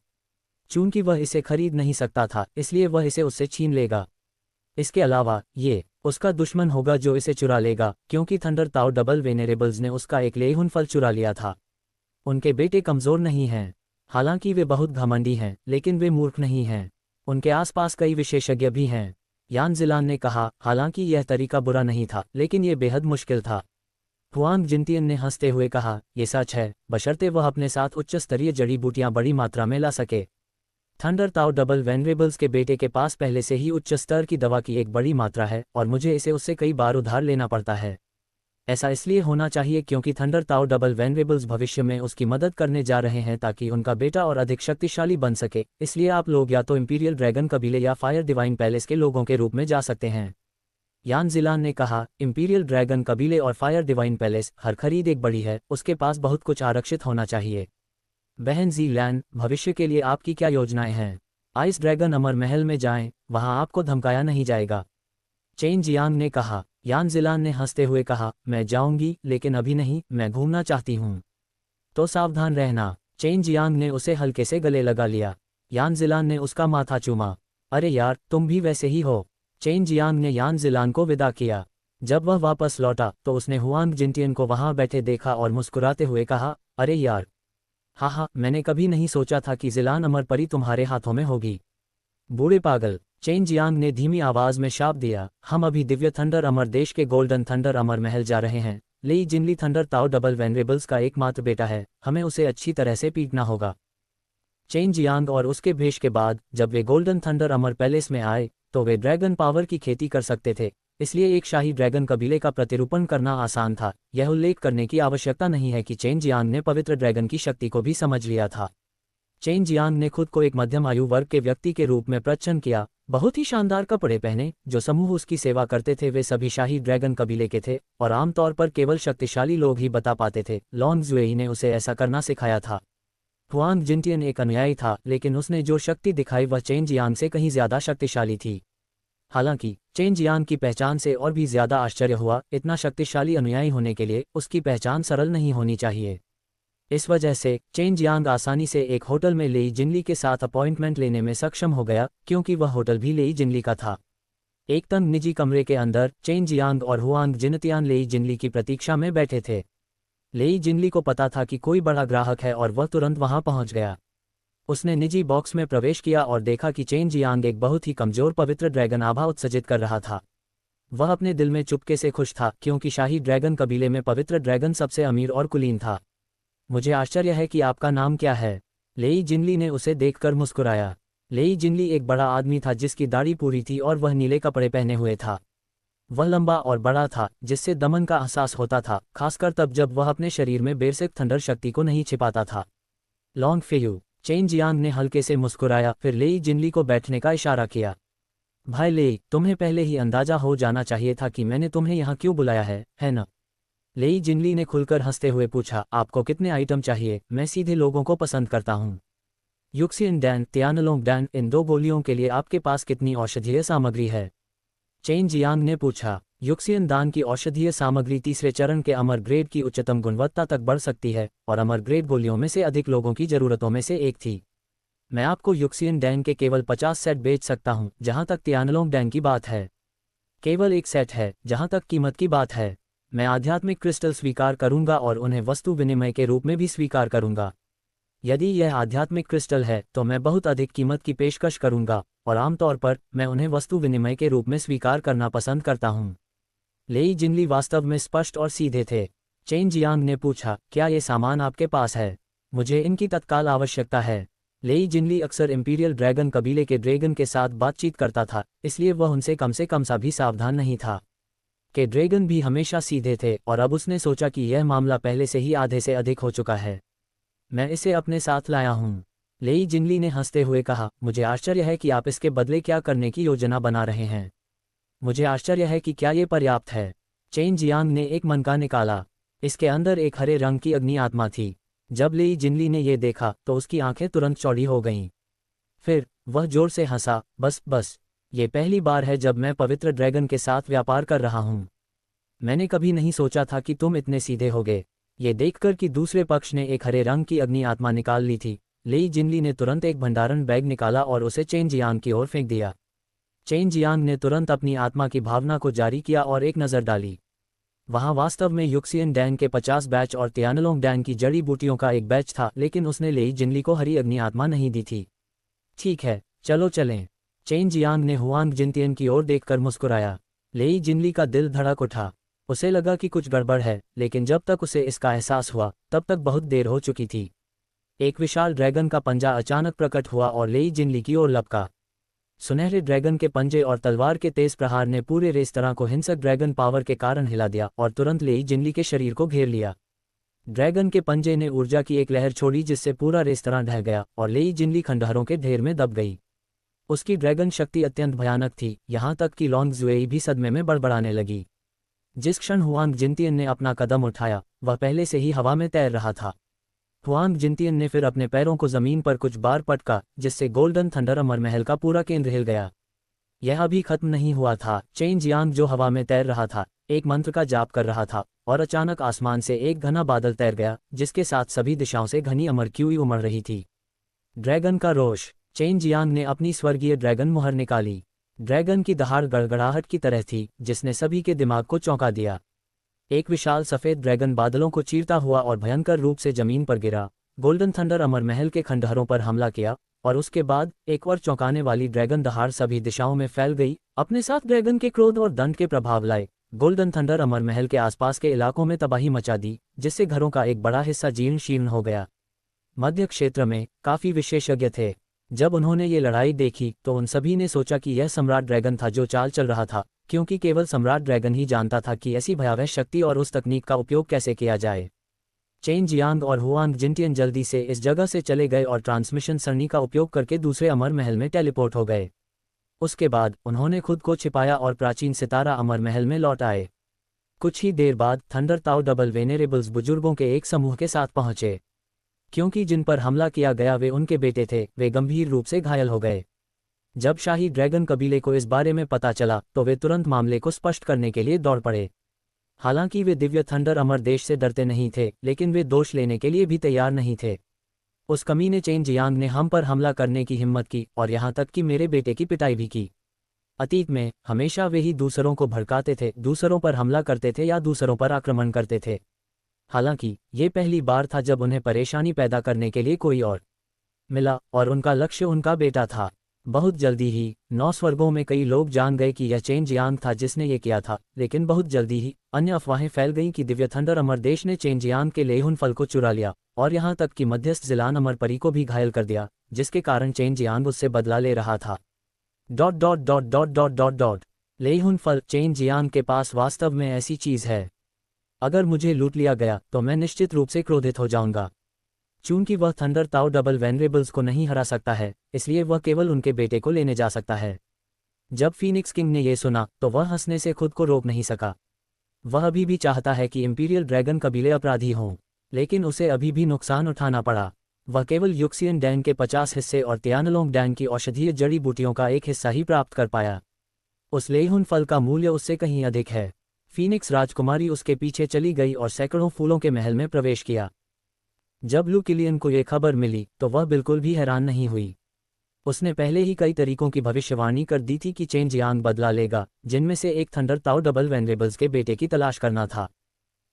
चूंकि वह इसे खरीद नहीं सकता था, इसलिए वह इसे उससे छीन लेगा। इसके अलावा ये उसका दुश्मन होगा जो इसे चुरा लेगा, क्योंकि थंडर ताओ डबल वेनेरेबल्स ने उसका एक लेहुन फल चुरा लिया था। उनके बेटे कमजोर नहीं हैं, हालांकि वे बहुत घमंडी हैं, लेकिन वे मूर्ख नहीं हैं। उनके आसपास कई विशेषज्ञ भी हैं। यान जिलान ने कहा, हालांकि यह तरीका बुरा नहीं था, लेकिन यह बेहद मुश्किल था। हुआंग जिनटियन ने हंसते हुए कहा, यह सच है, बशर्ते वह अपने साथ उच्च स्तरीय जड़ी बूटियां बड़ी मात्रा में ला सके। थंडर ताओ डबल वेनरेबल्स के बेटे के पास पहले से ही उच्च स्तर की दवा की एक बड़ी मात्रा है, और मुझे इसे उससे कई बार उधार लेना पड़ता है। ऐसा इसलिए होना चाहिए क्योंकि थंडर ताओ डबल वेनरेबल्स भविष्य में उसकी मदद करने जा रहे हैं ताकि उनका बेटा और अधिक शक्तिशाली बन सके। इसलिए आप लोग या तो इंपीरियल ड्रैगन कबीले या फायर डिवाइन पैलेस के लोगों के रूप में जा सकते हैं। यान जिलान ने कहा, इंपीरियल ड्रैगन कबीले और फायर डिवाइन पैलेस, हर खरीद एक बड़ी है, उसके पास बहुत कुछ आरक्षित होना चाहिए। बहन जी लैन, भविष्य के लिए आपकी क्या योजनाएं हैं? आइस ड्रैगन अमर महल में जाएं, वहां आपको धमकाया नहीं जाएगा। चेन जियांग ने कहा। यान जिलान ने हंसते हुए कहा, मैं जाऊंगी, लेकिन अभी नहीं, मैं घूमना चाहती हूँ। तो सावधान रहना। चेन जियांग ने उसे हल्के से गले लगा लिया। यान जिलान ने उसका माथा चूमा। अरे यार, तुम भी वैसे ही हो। चेन जियांग ने यान जिलान को विदा किया। जब वह वापस लौटा तो उसने हुआंग जिनटियन को वहां बैठे देखा और मुस्कुराते हुए कहा, अरे यार, हाँ, मैंने कभी नहीं सोचा था कि जिलान अमर परी तुम्हारे हाथों में होगी। बूढ़े पागल, चेन जियांग ने धीमी आवाज में शाप दिया। हम अभी दिव्य थंडर अमर देश के गोल्डन थंडर अमर महल जा रहे हैं। लेई जिनली थंडर ताओ डबल वेनरेबल्स का एकमात्र बेटा है, हमें उसे अच्छी तरह से पीटना होगा। चेन जियांग और उसके भेष के बाद जब वे गोल्डन थंडर अमर पैलेस में आए तो वे ड्रैगन पावर की खेती कर सकते थे, इसलिए एक शाही ड्रैगन कबीले का प्रतिरूपण करना आसान था। यह उल्लेख करने की आवश्यकता नहीं है कि चेन जियांग ने पवित्र ड्रैगन की शक्ति को भी समझ लिया था। चेन जियांग ने खुद को एक मध्यम आयु वर्ग के व्यक्ति के रूप में प्रच्छन्न किया। बहुत ही शानदार कपड़े पहने, जो समूह उसकी सेवा करते थे वे सभी शाही ड्रैगन कबीले के थे, और आमतौर पर केवल शक्तिशाली लोग ही बता पाते थे। लॉन्ग जुएई ने उसे ऐसा करना सिखाया था। हुआंग जिनटियन एक अनुयायी था, लेकिन उसने जो शक्ति दिखाई वह चेन जियांग से कहीं ज्यादा शक्तिशाली थी। हालांकि चेन जियांग की पहचान से और भी ज्यादा आश्चर्य हुआ, इतना शक्तिशाली अनुयायी होने के लिए उसकी पहचान सरल नहीं होनी चाहिए। इस वजह से चेन जियांग आसानी से एक होटल में लेई जिनली के साथ अपॉइंटमेंट लेने में सक्षम हो गया, क्योंकि वह होटल भी लेई जिनली का था। एक तंग निजी कमरे के अंदर चेन जियांग और हुआंग जिनतियान लेई जिनली की प्रतीक्षा में बैठे थे। लेई जिनली को पता था कि कोई बड़ा ग्राहक है और वह तुरंत वहां पहुंच गया। उसने निजी बॉक्स में प्रवेश किया और देखा कि चेन जियांग एक बहुत ही कमजोर पवित्र ड्रैगन आभा उत्सर्जित कर रहा था। वह अपने दिल में चुपके से खुश था क्योंकि शाही ड्रैगन कबीले में पवित्र ड्रैगन सबसे अमीर और कुलीन था। मुझे आश्चर्य है कि आपका नाम क्या है? लेई जिनली ने उसे देखकर मुस्कुराया। लेई जिनली एक बड़ा आदमी था जिसकी दाढ़ी पूरी थी और वह नीले कपड़े पहने हुए था। वह लंबा और बड़ा था जिससे दमन का एहसास होता था, खासकर तब जब वह अपने शरीर में बेसिक थंडर शक्ति को नहीं छिपाता था। लॉन्ग फेयू, चेन जियांग ने हल्के से मुस्कुराया, फिर लेई जिनली को बैठने का इशारा किया। भाई लेई, तुम्हें पहले ही अंदाजा हो जाना चाहिए था कि मैंने तुम्हें यहाँ क्यों बुलाया है ना? लेई जिनली ने खुलकर हंसते हुए पूछा, आपको कितने आइटम चाहिए? मैं सीधे लोगों को पसंद करता हूँ। युक्सियन डैन, तियानलोंग डैन, इन 2 गोलियों के लिए आपके पास कितनी औषधीय सामग्री है? चेन जियांग ने पूछा। युक्सियन दान की औषधीय सामग्री तीसरे चरण के अमर ग्रेड की उच्चतम गुणवत्ता तक बढ़ सकती है और अमर ग्रेड गोलियों में से अधिक लोगों की जरूरतों में से एक थी। मैं आपको युक्सियन डैन के केवल 50 सेट बेच सकता हूं। जहां तक तियानलोंग डैन की बात है, केवल 1 सेट है। जहां तक कीमत की बात है, मैं आध्यात्मिक क्रिस्टल स्वीकार करूंगा और उन्हें वस्तु विनिमय के रूप में भी स्वीकार करूंगा। यदि यह आध्यात्मिक क्रिस्टल है तो मैं बहुत अधिक कीमत की पेशकश करूंगा और आमतौर पर मैं उन्हें वस्तु विनिमय के रूप में स्वीकार करना पसंद करता हूं। लेई जिनली वास्तव में स्पष्ट और सीधे थे। चेन जियांग ने पूछा, क्या ये सामान आपके पास है? मुझे इनकी तत्काल आवश्यकता है। लेई जिनली अक्सर इंपीरियल ड्रैगन कबीले के ड्रैगन के साथ बातचीत करता था, इसलिए वह उनसे कम से कम सा भी सावधान नहीं था। के ड्रैगन भी हमेशा सीधे थे और अब उसने सोचा कि यह मामला पहले से ही आधे से अधिक हो चुका है। मैं इसे अपने साथ लाया हूँ। लेई जिनली ने हंसते हुए कहा, मुझे आश्चर्य है कि आप इसके बदले क्या करने की योजना बना रहे हैं। मुझे आश्चर्य है कि क्या ये पर्याप्त है। चेन जियांग ने एक मनका निकाला। इसके अंदर एक हरे रंग की अग्नि आत्मा थी। जब लेई जिनली ने यह देखा तो उसकी आंखें तुरंत चौड़ी हो गईं। फिर वह जोर से हंसा, बस ये पहली बार है जब मैं पवित्र ड्रैगन के साथ व्यापार कर रहा हूँ। मैंने कभी नहीं सोचा था कि तुम इतने सीधे होगे। ये देखकर कि दूसरे पक्ष ने एक हरे रंग की अग्नि आत्मा निकाल ली थी, लेई जिनली ने तुरंत एक भंडारण बैग निकाला और उसे चेन जियांग की ओर फेंक दिया। चेन जियांग ने तुरंत अपनी आत्मा की भावना को जारी किया और एक नज़र डाली। वहां वास्तव में युक्सियन डैन के 50 बैच और तियानलोंग डैन की जड़ी बूटियों का एक बैच था, लेकिन उसने लेई जिनली को हरी अग्नि आत्मा नहीं दी थी। ठीक है, चलो चलें। चेन जियांग ने हुआंग जिनतियन की ओर देखकर मुस्कुराया। लेई जिनली का दिल धड़क उठा। उसे लगा कि कुछ गड़बड़ है, लेकिन जब तक उसे इसका एहसास हुआ तब तक बहुत देर हो चुकी थी। एक विशाल ड्रैगन का पंजा अचानक प्रकट हुआ और लेई जिनली की ओर लपका। सुनहरे ड्रैगन के पंजे और तलवार के तेज प्रहार ने पूरे रेस्तरां को हिंसक ड्रैगन पावर के कारण हिला दिया और तुरंत लेई जिनली के शरीर को घेर लिया। ड्रैगन के पंजे ने ऊर्जा की एक लहर छोड़ी जिससे पूरा रेस्तरां ढह गया और लेई जिनली खंडहरों के ढेर में दब गई। उसकी ड्रैगन शक्ति अत्यंत भयानक थी, यहाँ तक कि लॉन्ग जुएई भी सदमे में बड़बड़ाने लगी। जिस क्षण हुआंग जिनतियन ने अपना कदम उठाया, वह पहले से ही हवा में तैर रहा था। हुआंग जिनतियन ने फिर अपने पैरों को जमीन पर कुछ बार पटका, जिससे गोल्डन थंडर अमर महल का पूरा केंद्र हिल गया। यह अभी खत्म नहीं हुआ था। चेन जियांग जो हवा में तैर रहा था, एक मंत्र का जाप कर रहा था और अचानक आसमान से एक घना बादल तैर गया, जिसके साथ सभी दिशाओं से घनी अमर क्यूई उमड़ रही थी। ड्रैगन का रोष। चेन जियांग ने अपनी स्वर्गीय ड्रैगन मुहर निकाली। ड्रैगन की दहाड़ गड़गड़ाहट की तरह थी, जिसने सभी के दिमाग को चौंका दिया। एक विशाल सफेद ड्रैगन बादलों को चीरता हुआ और भयंकर रूप से जमीन पर गिरा, गोल्डन थंडर अमर महल के खंडहरों पर हमला किया और उसके बाद एक और चौंकाने वाली ड्रैगन दहाड़ सभी दिशाओं में फैल गई, अपने साथ ड्रैगन के क्रोध और दंड के प्रभाव लाए। गोल्डन थंडर अमर महल के आसपास के इलाकों में तबाही मचा दी, जिससे घरों का एक बड़ा हिस्सा जीर्ण शीर्ण हो गया। मध्य क्षेत्र में काफी विशेषज्ञ थे। जब उन्होंने ये लड़ाई देखी तो उन सभी ने सोचा कि यह सम्राट ड्रैगन था जो चाल चल रहा था, क्योंकि केवल सम्राट ड्रैगन ही जानता था कि ऐसी भयावह शक्ति और उस तकनीक का उपयोग कैसे किया जाए। चेन जियांग और हुआंग जिनतियन जल्दी से इस जगह से चले गए और ट्रांसमिशन सरणी का उपयोग करके दूसरे अमर महल में टेलीपोर्ट हो गए। उसके बाद उन्होंने खुद को छिपाया और प्राचीन सितारा अमर महल में लौट आए। कुछ ही देर बाद थंडर ताऊ डबल वेनेरेबल्स बुजुर्गों के एक समूह के साथ पहुंचे। क्योंकि जिन पर हमला किया गया वे उनके बेटे थे, वे गंभीर रूप से घायल हो गए। जब शाही ड्रैगन कबीले को इस बारे में पता चला तो वे तुरंत मामले को स्पष्ट करने के लिए दौड़ पड़े। हालांकि वे दिव्य थंडर अमर देश से डरते नहीं थे, लेकिन वे दोष लेने के लिए भी तैयार नहीं थे। उस कमीने चेन जियांग ने हम पर हमला करने की हिम्मत की और यहाँ तक कि मेरे बेटे की पिटाई भी की। अतीत में हमेशा वे ही दूसरों को भड़काते थे, दूसरों पर हमला करते थे या दूसरों पर आक्रमण करते थे। हालांकि ये पहली बार था जब उन्हें परेशानी पैदा करने के लिए कोई और मिला, और उनका लक्ष्य उनका बेटा था। बहुत जल्दी ही 9 स्वर्गों में कई लोग जान गए कि यह चेन जियांग था जिसने ये किया था, लेकिन बहुत जल्दी ही अन्य अफवाहें फैल गईं कि दिव्य थंडर अमरदेश ने चेन जियांग के लेहुन फल को चुरा लिया, और यहाँ तक कि मध्यस्थ जिलान अमर परी को भी घायल कर दिया, जिसके कारण चेन जियांग उससे बदला ले रहा था। लेहुन फल। चेन जियांग के पास वास्तव में ऐसी चीज है। अगर मुझे लूट लिया गया तो मैं निश्चित रूप से क्रोधित हो जाऊंगा। चूंकि वह थंडर ताओ डबल वेनरेबल्स को नहीं हरा सकता है, इसलिए वह केवल उनके बेटे को लेने जा सकता है। जब फीनिक्स किंग ने यह सुना तो वह हंसने से खुद को रोक नहीं सका। वह अभी भी चाहता है कि इंपीरियल ड्रैगन कबीले अपराधी हों, लेकिन उसे अभी भी नुकसान उठाना पड़ा। वह केवल युक्सियन डैन के 50 हिस्से और तियानलोंग डैन की औषधीय जड़ी बूटियों का एक हिस्सा ही प्राप्त कर पाया। उस लेहुन फल का मूल्य उससे कहीं अधिक है। फीनिक्स राजकुमारी उसके पीछे चली गई और सैकड़ों फूलों के महल में प्रवेश किया। जब लू किलियन को यह खबर मिली तो वह बिल्कुल भी हैरान नहीं हुई। उसने पहले ही कई तरीकों की भविष्यवाणी कर दी थी कि चेन जियांग बदला लेगा, जिनमें से एक थंडर ताओ डबल वेनरेबल्स के बेटे की तलाश करना था।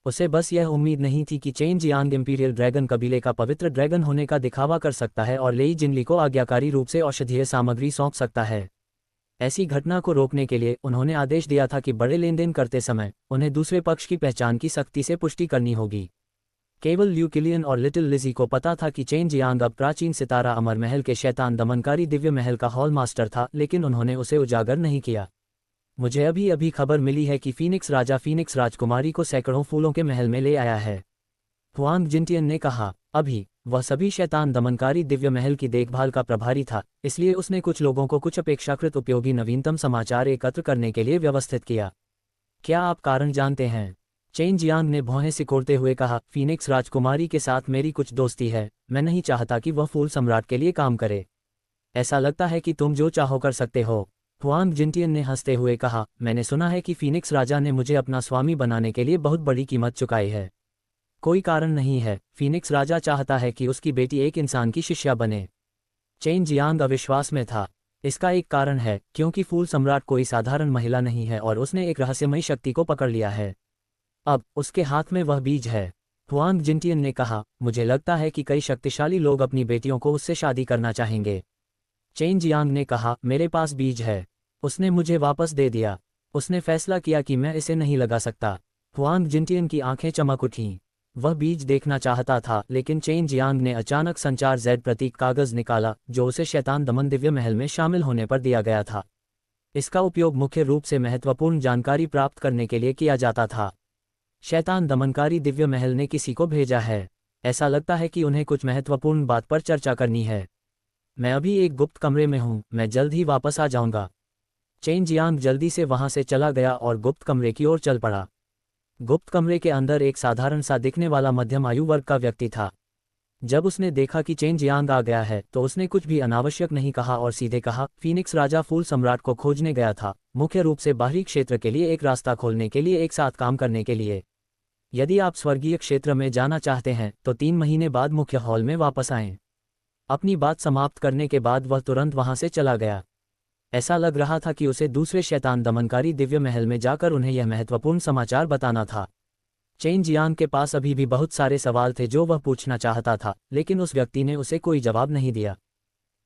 उसे बस यह उम्मीद नहीं थी कि चेन जियांग इंपीरियल ड्रैगन कबीले का पवित्र ड्रैगन होने का दिखावा कर सकता है और लेई जिनली को आज्ञाकारी रूप से औषधीय सामग्री सौंप सकता है। ऐसी घटना को रोकने के लिए उन्होंने आदेश दिया था कि बड़े लेनदेन करते समय उन्हें दूसरे पक्ष की पहचान की सख्ती से पुष्टि करनी होगी। केवल ल्यू किलियन और लिटिल लिजी को पता था कि चेन जियांग अब प्राचीन सितारा अमर महल के शैतान दमनकारी दिव्य महल का हॉल मास्टर था, लेकिन उन्होंने उसे उजागर नहीं किया। मुझे अभी अभी खबर मिली है कि फीनिक्स राजा फीनिक्स राजकुमारी को सैकड़ों फूलों के महल में ले आया है, हुआंग जिनटियन ने कहा। अभी वह सभी शैतान दमनकारी दिव्य महल की देखभाल का प्रभारी था, इसलिए उसने कुछ लोगों को कुछ अपेक्षाकृत उपयोगी नवीनतम समाचार एकत्र करने के लिए व्यवस्थित किया। क्या आप कारण जानते हैं? चेन जियांग ने भौहें सिकोड़ते हुए कहा, फीनिक्स राजकुमारी के साथ मेरी कुछ दोस्ती है। मैं नहीं चाहता कि वह फूल सम्राट के लिए काम करे। ऐसा लगता है कि तुम जो चाहो कर सकते हो। हुआंग जिनटियन ने हंसते हुए कहा, मैंने सुना है कि फीनिक्स राजा ने मुझे अपना स्वामी बनाने के लिए बहुत बड़ी कीमत चुकाई है। कोई कारण नहीं है। फीनिक्स राजा चाहता है कि उसकी बेटी एक इंसान की शिष्या बने। चेन जियांग अविश्वास में था। इसका एक कारण है, क्योंकि फूल सम्राट कोई साधारण महिला नहीं है और उसने एक रहस्यमयी शक्ति को पकड़ लिया है। अब उसके हाथ में वह बीज है। हुआंग जिनटियन ने कहा, मुझे लगता है कि कई शक्तिशाली लोग अपनी बेटियों को उससे शादी करना चाहेंगे। चेन जियांग ने कहा, मेरे पास बीज है। उसने मुझे वापस दे दिया। उसने फैसला किया कि मैं इसे नहीं लगा सकता। हुआंग जिनटियन की आंखें चमक उठीं। वह बीज देखना चाहता था, लेकिन चेन जियांग ने अचानक संचार Z प्रतीक कागज निकाला, जो उसे शैतान दमन दिव्य महल में शामिल होने पर दिया गया था। इसका उपयोग मुख्य रूप से महत्वपूर्ण जानकारी प्राप्त करने के लिए किया जाता था। शैतान दमनकारी दिव्य महल ने किसी को भेजा है। ऐसा लगता है कि उन्हें कुछ महत्वपूर्ण बात पर चर्चा करनी है। मैं अभी एक गुप्त कमरे में हूँ, मैं जल्द ही वापस आ जाऊंगा। चेन जियांग जल्दी से वहां से चला गया और गुप्त कमरे की ओर चल पड़ा। गुप्त कमरे के अंदर एक साधारण सा दिखने वाला मध्यम आयु वर्ग का व्यक्ति था। जब उसने देखा कि चेन जियांग आ गया है तो उसने कुछ भी अनावश्यक नहीं कहा और सीधे कहा, फीनिक्स राजा फूल सम्राट को खोजने गया था, मुख्य रूप से बाहरी क्षेत्र के लिए एक रास्ता खोलने के लिए एक साथ काम करने के लिए। यदि आप स्वर्गीय क्षेत्र में जाना चाहते हैं तो 3 महीने बाद मुख्य हॉल में वापस आएं। अपनी बात समाप्त करने के बाद वह तुरंत वहां से चला गया। ऐसा लग रहा था कि उसे दूसरे शैतान दमनकारी दिव्य महल में जाकर उन्हें यह महत्वपूर्ण समाचार बताना था। चेन जियांग के पास अभी भी बहुत सारे सवाल थे जो वह पूछना चाहता था, लेकिन उस व्यक्ति ने उसे कोई जवाब नहीं दिया।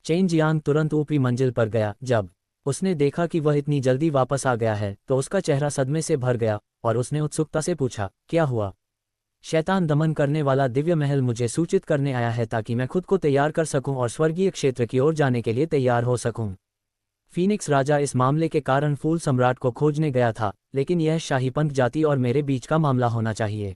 चेन जियांग तुरंत ऊपरी मंजिल पर गया। जब उसने देखा कि वह इतनी जल्दी वापस आ गया है तो उसका चेहरा सदमे से भर गया और उसने उत्सुकता से पूछा, क्या हुआ? शैतान दमन करने वाला दिव्य महल मुझे सूचित करने आया है ताकि मैं खुद को तैयार कर सकूं और स्वर्गीय क्षेत्र की ओर जाने के लिए तैयार हो सकूं। फीनिक्स राजा इस मामले के कारण फूल सम्राट को खोजने गया था, लेकिन यह शाही पंथ जाति और मेरे बीच का मामला होना चाहिए।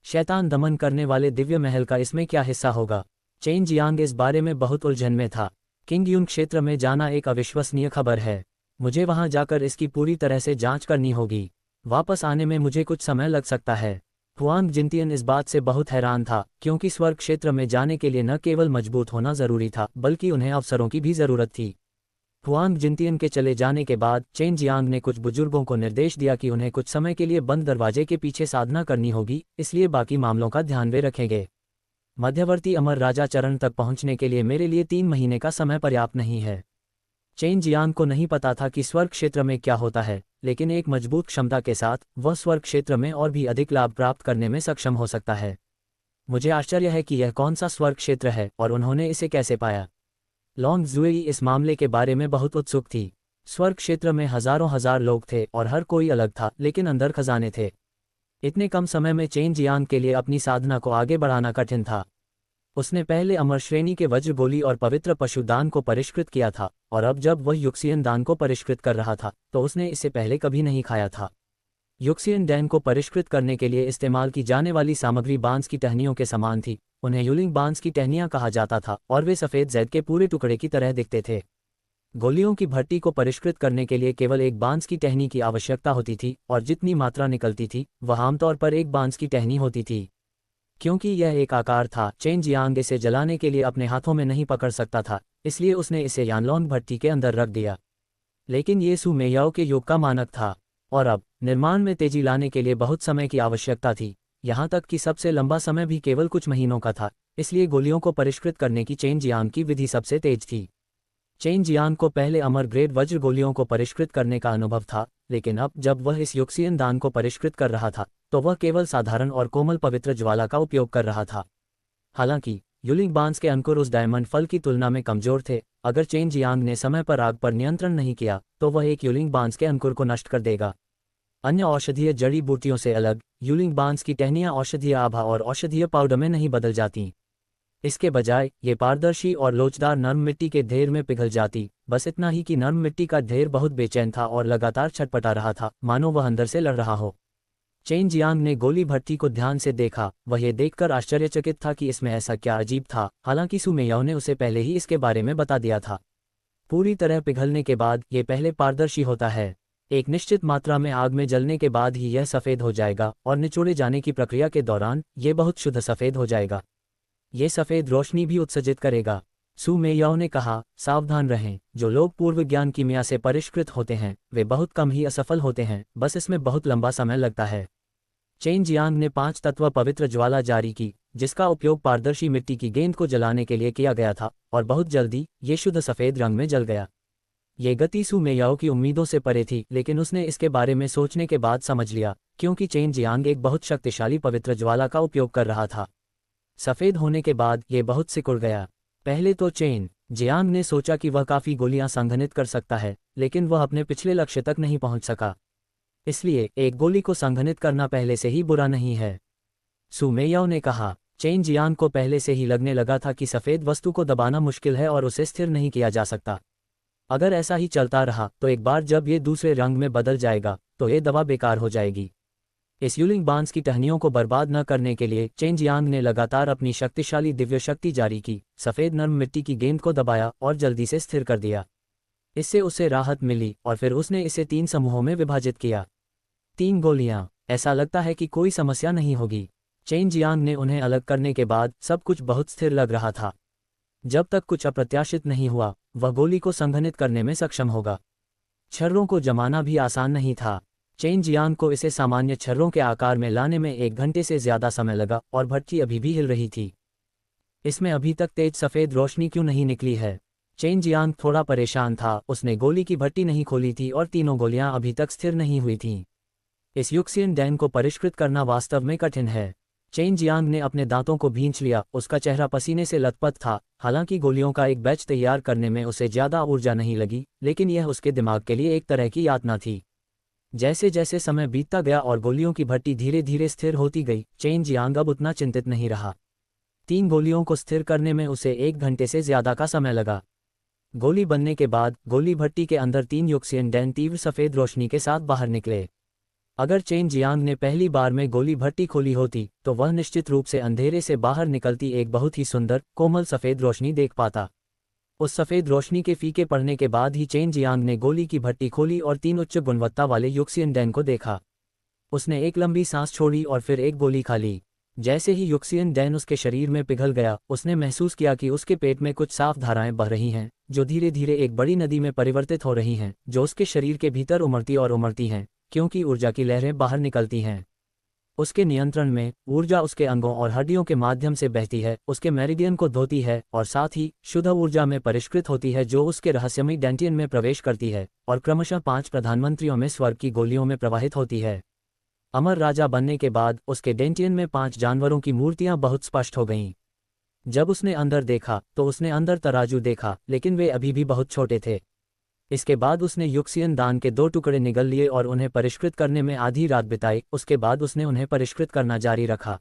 शैतान दमन करने वाले दिव्य महल का इसमें क्या हिस्सा होगा? चेन जियांग इस बारे में बहुत उलझन में था। किंग यून क्षेत्र में जाना एक अविश्वसनीय खबर है। मुझे वहां जाकर इसकी पूरी तरह से जांच करनी होगी। वापस आने में मुझे कुछ समय लग सकता है। हुआंग जिनटियन इस बात से बहुत हैरान था, क्योंकि स्वर्ग क्षेत्र में जाने के लिए न केवल मजबूत होना जरूरी था, बल्कि उन्हें अवसरों की भी जरूरत थी। हुआंग जिनटियन के चले जाने के बाद चेन जियांग ने कुछ बुजुर्गों को निर्देश दिया कि उन्हें कुछ समय के लिए बंद दरवाजे के पीछे साधना करनी होगी, इसलिए बाकी मामलों का ध्यान वे रखेंगे। मध्यवर्ती अमर राजा चरण तक पहुंचने के लिए मेरे लिए 3 महीने का समय पर्याप्त नहीं है। चेन जियांग को नहीं पता था कि स्वर्ग क्षेत्र में क्या होता है, लेकिन एक मजबूत क्षमता के साथ वह स्वर्ग क्षेत्र में और भी अधिक लाभ प्राप्त करने में सक्षम हो सकता है। मुझे आश्चर्य है कि यह कौन सा स्वर्ग क्षेत्र है और उन्होंने इसे कैसे पाया। लॉन्ग ज़ुई इस मामले के बारे में बहुत उत्सुक थी। स्वर्ग क्षेत्र में हजारों हजार लोग थे और हर कोई अलग था, लेकिन अंदर खजाने थे। इतने कम समय में चेन जियांग के लिए अपनी साधना को आगे बढ़ाना कठिन था। उसने पहले अमर श्रेणी के वज्र गोली और पवित्र पशु दान को परिष्कृत किया था, और अब जब वह युक्सियन दान को परिष्कृत कर रहा था तो उसने इसे पहले कभी नहीं खाया था। युक्सियन डैन को परिष्कृत करने के लिए इस्तेमाल की जाने वाली सामग्री बांस की टहनियों के समान थी। उन्हें यूलिंग बांस की टहनियां कहा जाता था और वे सफ़ेद जैद के पूरे टुकड़े की तरह दिखते थे। गोलियों की भट्टी को परिष्कृत करने के लिए केवल एक बांस की टहनी की आवश्यकता होती थी, और जितनी मात्रा निकलती थी वह आमतौर पर एक बांस की टहनी होती थी। क्योंकि यह एक आकार था, चेन जियांग इसे जलाने के लिए अपने हाथों में नहीं पकड़ सकता था, इसलिए उसने इसे यानलोंग भट्टी के अंदर रख दिया। लेकिन ये सू मेयाओ के युग का मानक था, और अब निर्माण में तेजी लाने के लिए बहुत समय की आवश्यकता थी, यहाँ तक कि सबसे लंबा समय भी केवल कुछ महीनों का था। इसलिए गोलियों को परिष्कृत करने की चेन जियांग की विधि सबसे तेज थी। चेन जियांग को पहले अमर ग्रेड वज्र गोलियों को परिष्कृत करने का अनुभव था, लेकिन अब जब वह इस युक्सियन दान को परिष्कृत कर रहा था तो वह केवल साधारण और कोमल पवित्र ज्वाला का उपयोग कर रहा था। हालांकि यूलिंग बांस के अंकुर उस डायमंड फल की तुलना में कमजोर थे। अगर चेन जियांग ने समय पर आग पर नियंत्रण नहीं किया तो वह एक यूलिंग बांस के अंकुर को नष्ट कर देगा। अन्य औषधीय जड़ी बूटियों से अलग यूलिंग बांस की टहनियां औषधीय आभा और औषधीय पाउडर में नहीं बदल जाती। इसके बजाय ये पारदर्शी और लोचदार नर्म मिट्टी के ढेर में पिघल जाती। बस इतना ही कि नर्म मिट्टी का ढेर बहुत बेचैन था और लगातार छटपटा रहा था, मानो वह अंदर से लड़ रहा हो। चेन जियांग ने गोली भट्टी को ध्यान से देखा। वह ये देखकर आश्चर्यचकित था कि इसमें ऐसा क्या अजीब था, हालांकि सू मेयाओ ने उसे पहले ही इसके बारे में बता दिया था। पूरी तरह पिघलने के बाद ये पहले पारदर्शी होता है। एक निश्चित मात्रा में आग में जलने के बाद ही यह सफ़ेद हो जाएगा, और निचोड़े जाने की प्रक्रिया के दौरान ये बहुत शुद्ध सफ़ेद हो जाएगा। ये सफ़ेद रोशनी भी उत्सर्जित करेगा। सू मेयाओ ने कहा, सावधान रहें, जो लोग पूर्व ज्ञान कीमिया से परिष्कृत होते हैं वे बहुत कम ही असफल होते हैं, बस इसमें बहुत लंबा समय लगता है। चेन जियांग ने 5 तत्व पवित्र ज्वाला जारी की, जिसका उपयोग पारदर्शी मिट्टी की गेंद को जलाने के लिए किया गया था, और बहुत जल्दी ये शुद्ध सफ़ेद रंग में जल गया। ये गति सू मेयाओ की उम्मीदों से परे थी, लेकिन उसने इसके बारे में सोचने के बाद समझ लिया, क्योंकि चेन जियांग एक बहुत शक्तिशाली पवित्र ज्वाला का उपयोग कर रहा था। सफ़ेद होने के बाद ये बहुत सिकुड़ गया। पहले तो चेन जियांग ने सोचा कि वह काफ़ी गोलियां संघनित कर सकता है, लेकिन वह अपने पिछले लक्ष्य तक नहीं पहुंच सका। इसलिए एक गोली को संघनित करना पहले से ही बुरा नहीं है। सू मेयाओ ने कहा। चेन जियांग को पहले से ही लगने लगा था कि सफ़ेद वस्तु को दबाना मुश्किल है और उसे स्थिर नहीं किया जा सकता। अगर ऐसा ही चलता रहा तो एक बार जब ये दूसरे रंग में बदल जाएगा तो ये दवा बेकार हो जाएगी। इस यूलिंग बांस की टहनियों को बर्बाद न करने के लिए चेन जियांग ने लगातार अपनी शक्तिशाली दिव्य शक्ति जारी की, सफ़ेद नर्म मिट्टी की गेंद को दबाया और जल्दी से स्थिर कर दिया। इससे उसे राहत मिली और फिर उसने इसे 3 समूहों में विभाजित किया। 3 गोलियां। ऐसा लगता है कि कोई समस्या नहीं होगी। चेन जियांग ने उन्हें अलग करने के बाद सब कुछ बहुत स्थिर लग रहा था। जब तक कुछ अप्रत्याशित नहीं हुआ, वह गोली को संघनित करने में सक्षम होगा। छर्रों को जमाना भी आसान नहीं था। चेन जियांग को इसे सामान्य छर्रों के आकार में लाने में 1 घंटे से ज़्यादा समय लगा, और भट्टी अभी भी हिल रही थी। इसमें अभी तक तेज सफ़ेद रोशनी क्यों नहीं निकली है? चेन जियांग थोड़ा परेशान था। उसने गोली की भट्टी नहीं खोली थी और तीनों गोलियां अभी तक स्थिर नहीं हुई थीं। इस युक्सियन डैन को परिष्कृत करना वास्तव में कठिन है। चेन जियांग ने अपने दांतों को भींच लिया। उसका चेहरा पसीने से लथपथ था। हालांकि गोलियों का एक बैच तैयार करने में उसे ज़्यादा ऊर्जा नहीं लगी, लेकिन यह उसके दिमाग के लिए एक तरह की यातना थी। जैसे जैसे समय बीतता गया और गोलियों की भट्टी धीरे धीरे स्थिर होती गई, चेन जियांग अब उतना चिंतित नहीं रहा। 3 गोलियों को स्थिर करने में उसे 1 घंटे से ज़्यादा का समय लगा। गोली बनने के बाद गोली भट्टी के अंदर 3 युक्सियन डैन तीव्र सफ़ेद रोशनी के साथ बाहर निकले। अगर चेन जियांग ने पहली बार में गोली भट्टी खोली होती तो वह निश्चित रूप से अंधेरे से बाहर निकलती एक बहुत ही सुंदर कोमल सफ़ेद रोशनी देख पाता। उस सफ़ेद रोशनी के फीके पड़ने के बाद ही चेन जियांग ने गोली की भट्टी खोली और 3 उच्च गुणवत्ता वाले युक्सियन डैन को देखा। उसने एक लंबी सांस छोड़ी और फिर एक गोली खा ली। जैसे ही युक्सियन डैन उसके शरीर में पिघल गया, उसने महसूस किया कि उसके पेट में कुछ साफ धाराएं बह रही हैं, जो धीरे धीरे एक बड़ी नदी में परिवर्तित हो रही हैं, जो उसके शरीर के भीतर उमड़ती और उमड़ती हैं, क्योंकि ऊर्जा की लहरें बाहर निकलती हैं। उसके नियंत्रण में ऊर्जा उसके अंगों और हड्डियों के माध्यम से बहती है, उसके मेरिडियन को धोती है और साथ ही शुद्ध ऊर्जा में परिष्कृत होती है जो उसके रहस्यमयी डेंटियन में प्रवेश करती है और क्रमशः 5 प्रधानमंत्रियों में स्वर्ग की गोलियों में प्रवाहित होती है। अमर राजा बनने के बाद उसके डेंटियन में 5 जानवरों की मूर्तियां बहुत स्पष्ट हो गईं। जब उसने अंदर देखा तो उसने अंदर तराजू देखा, लेकिन वे अभी भी बहुत छोटे थे। इसके बाद उसने युक्सियन दान के 2 टुकड़े निगल लिए और उन्हें परिष्कृत करने में आधी रात बिताई। उसके बाद उसने उन्हें परिष्कृत करना जारी रखा।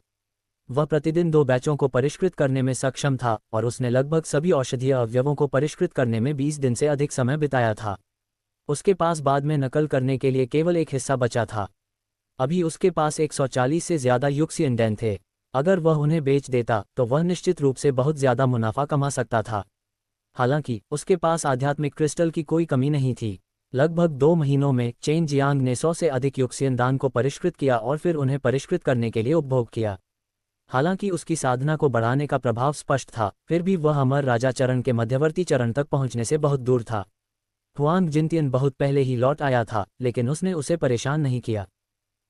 वह प्रतिदिन 2 बैचों को परिष्कृत करने में सक्षम था और उसने लगभग सभी औषधीय अवयवों को परिष्कृत करने में 20 दिन से अधिक समय बिताया था। उसके पास बाद में नकल करने के लिए केवल एक हिस्सा बचा था। अभी उसके पास 140 से ज़्यादा युक्सियन डैन थे। अगर वह उन्हें बेच देता तो वह निश्चित रूप से बहुत ज़्यादा मुनाफा कमा सकता था। हालांकि उसके पास आध्यात्मिक क्रिस्टल की कोई कमी नहीं थी। लगभग 2 महीनों में चेन जियांग ने 100 से अधिक युक्सियन दान को परिष्कृत किया और फिर उन्हें परिष्कृत करने के लिए उपभोग किया। हालांकि उसकी साधना को बढ़ाने का प्रभाव स्पष्ट था, फिर भी वह अमर राजा चरण के मध्यवर्ती चरण तक पहुंचने से बहुत दूर था। हुआंग जिनतियन बहुत पहले ही लौट आया था, लेकिन उसने उसे परेशान नहीं किया।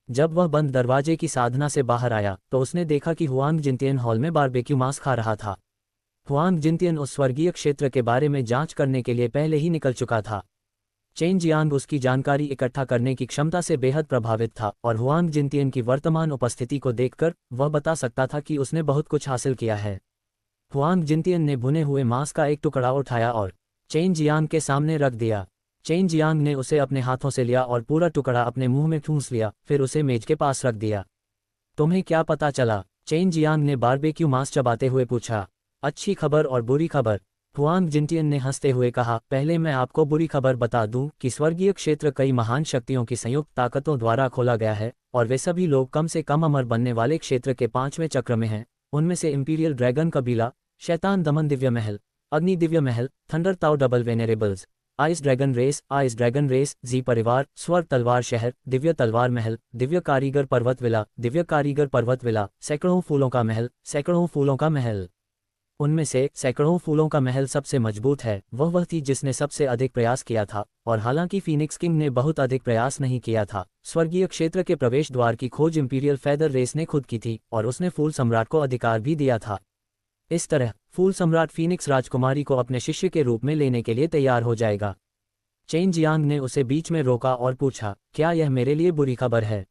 जब वह बंद दरवाजे की साधना से बाहर आया तो उसने देखा कि हुआंग जिनतियन हॉल में बारबेक्यू मांस खा रहा था। हुआंग जिनतियन उस स्वर्गीय क्षेत्र के बारे में जांच करने के लिए पहले ही निकल चुका था। चेन जियांग उसकी जानकारी इकट्ठा करने की क्षमता से बेहद प्रभावित था और हुआंग जिनतियन की वर्तमान उपस्थिति को देखकर वह बता सकता था कि उसने बहुत कुछ हासिल किया है। हुआंग जिनतियन ने भुने हुए मांस का एक टुकड़ा उठाया और चेन जियांग के सामने रख दिया। चेन जियांग ने उसे अपने हाथों से लिया और पूरा टुकड़ा अपने मुंह में ठूंस लिया, फिर उसे मेज के पास रख दिया। तुम्हें क्या पता चला? चेन जियांग ने बारबेक्यू मांस चबाते हुए पूछा। अच्छी खबर और बुरी खबर, हुआंग जिनतियन ने हंसते हुए कहा। पहले मैं आपको बुरी खबर बता दूं कि स्वर्गीय क्षेत्र कई महान शक्तियों की संयुक्त ताकतों द्वारा खोला गया है और वे सभी लोग कम से कम अमर बनने वाले क्षेत्र के 5वें चक्र में हैं। उनमें से इंपीरियल ड्रैगन कबीला, शैतान दमन दिव्य महल, अग्नि दिव्य महल, थंडर ताओ डबल वेनेरेबल्स, आइस ड्रैगन रेस, जी परिवार, स्वर्ग तलवार शहर, दिव्य तलवार महल, दिव्य कारीगर पर्वत विला, सैकड़ों फूलों का महल। उनमें से सैकड़ों फूलों का महल सबसे मजबूत है। वह थी जिसने सबसे अधिक प्रयास किया था और हालांकि फीनिक्स किंग ने बहुत अधिक प्रयास नहीं किया था। स्वर्गीय क्षेत्र के प्रवेश द्वार की खोज इंपीरियल फेदर रेस ने खुद की थी और उसने फूल सम्राट को अधिकार भी दिया था। इस तरह फूल सम्राट फीनिक्स राजकुमारी को अपने शिष्य के रूप में लेने के लिए तैयार हो जाएगा। चेन जियांग ने उसे बीच में रोका और पूछा, क्या यह मेरे लिए बुरी खबर है?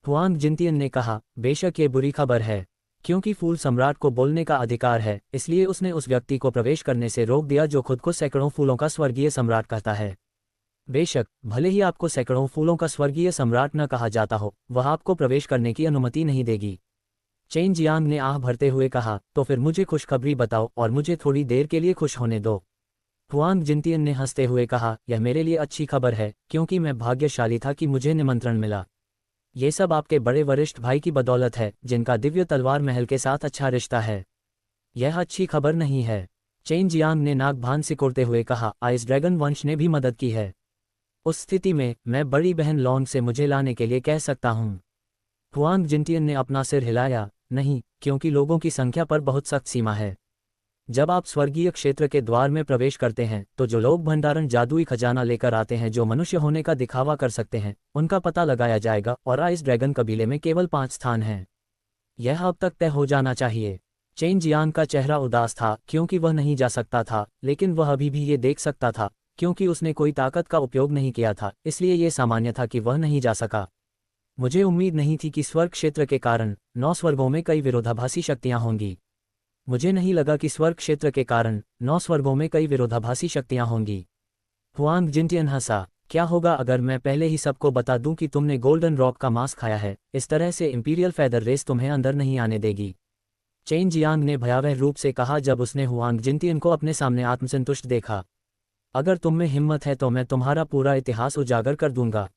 हुआंग जिनतियन ने कहा, बेशक ये बुरी खबर है, क्योंकि फूल सम्राट को बोलने का अधिकार है, इसलिए उसने उस व्यक्ति को प्रवेश करने से रोक दिया जो खुद को सैकड़ों फूलों का स्वर्गीय सम्राट कहता है। बेशक भले ही आपको सैकड़ों फूलों का स्वर्गीय सम्राट न कहा जाता हो, वह आपको प्रवेश करने की अनुमति नहीं देगी। चेन जियांग ने आह भरते हुए कहा, तो फिर मुझे खुशखबरी बताओ और मुझे थोड़ी देर के लिए खुश होने दो। हुआंग जिनतियन ने हंसते हुए कहा, यह मेरे लिए अच्छी खबर है क्योंकि मैं भाग्यशाली था कि मुझे निमंत्रण मिला। ये सब आपके बड़े वरिष्ठ भाई की बदौलत है जिनका दिव्य तलवार महल के साथ अच्छा रिश्ता है। यह अच्छी खबर नहीं है, चेन जियांग ने नाक भान सिकोड़ते हुए कहा। आइस ड्रैगन वंश ने भी मदद की है। उस स्थिति में मैं बड़ी बहन लॉन्ग से मुझे लाने के लिए कह सकता हूँ। हुआंग जिनतियन ने अपना सिर हिलाया, नहीं, क्योंकि लोगों की संख्या पर बहुत सख्त सीमा है। जब आप स्वर्गीय क्षेत्र के द्वार में प्रवेश करते हैं तो जो लोग भंडारण जादुई खजाना लेकर आते हैं जो मनुष्य होने का दिखावा कर सकते हैं, उनका पता लगाया जाएगा और आइस ड्रैगन कबीले में केवल 5 स्थान हैं। यह अब तक तय हो जाना चाहिए। चेन जियांग का चेहरा उदास था क्योंकि वह नहीं जा सकता था, लेकिन वह अभी भी ये देख सकता था क्योंकि उसने कोई ताकत का उपयोग नहीं किया था, इसलिए यह सामान्य था कि वह नहीं जा सका। मुझे उम्मीद नहीं थी कि स्वर्ग क्षेत्र के कारण 9 स्वर्गों में कई विरोधाभासी शक्तियां होंगी। मुझे नहीं लगा कि स्वर्ग क्षेत्र के कारण 9 स्वर्गों में कई विरोधाभासी शक्तियां होंगी। हुआंग जिनतियन हंसा, क्या होगा अगर मैं पहले ही सबको बता दूं कि तुमने गोल्डन रॉक का मांस खाया है? इस तरह से इंपीरियल फेदर रेस तुम्हें अंदर नहीं आने देगी। चेन जियांग ने भयावह रूप से कहा जब उसने हुआंग जिनतियन को अपने सामने आत्मसंतुष्ट देखा। अगर तुम में हिम्मत है तो मैं तुम्हारा पूरा इतिहास उजागर कर दूंगा।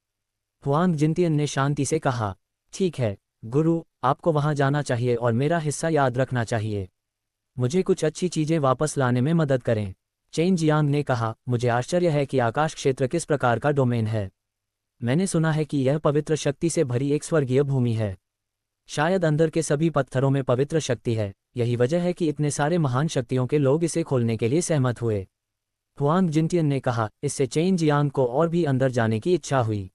हुआंग जिनतियन ने शांति से कहा, ठीक है गुरु, आपको वहां जाना चाहिए और मेरा हिस्सा याद रखना चाहिए। मुझे कुछ अच्छी चीजें वापस लाने में मदद करें। चेन जियांग ने कहा, मुझे आश्चर्य है कि आकाश क्षेत्र किस प्रकार का डोमेन है। मैंने सुना है कि यह पवित्र शक्ति से भरी एक स्वर्गीय भूमि है। शायद अंदर के सभी पत्थरों में पवित्र शक्ति है। यही वजह है कि इतने सारे महान शक्तियों के लोग इसे खोलने के लिए सहमत हुए। हुआंग जिनतियन ने कहा। इससे चेन जियांग को और भी अंदर जाने की इच्छा हुई।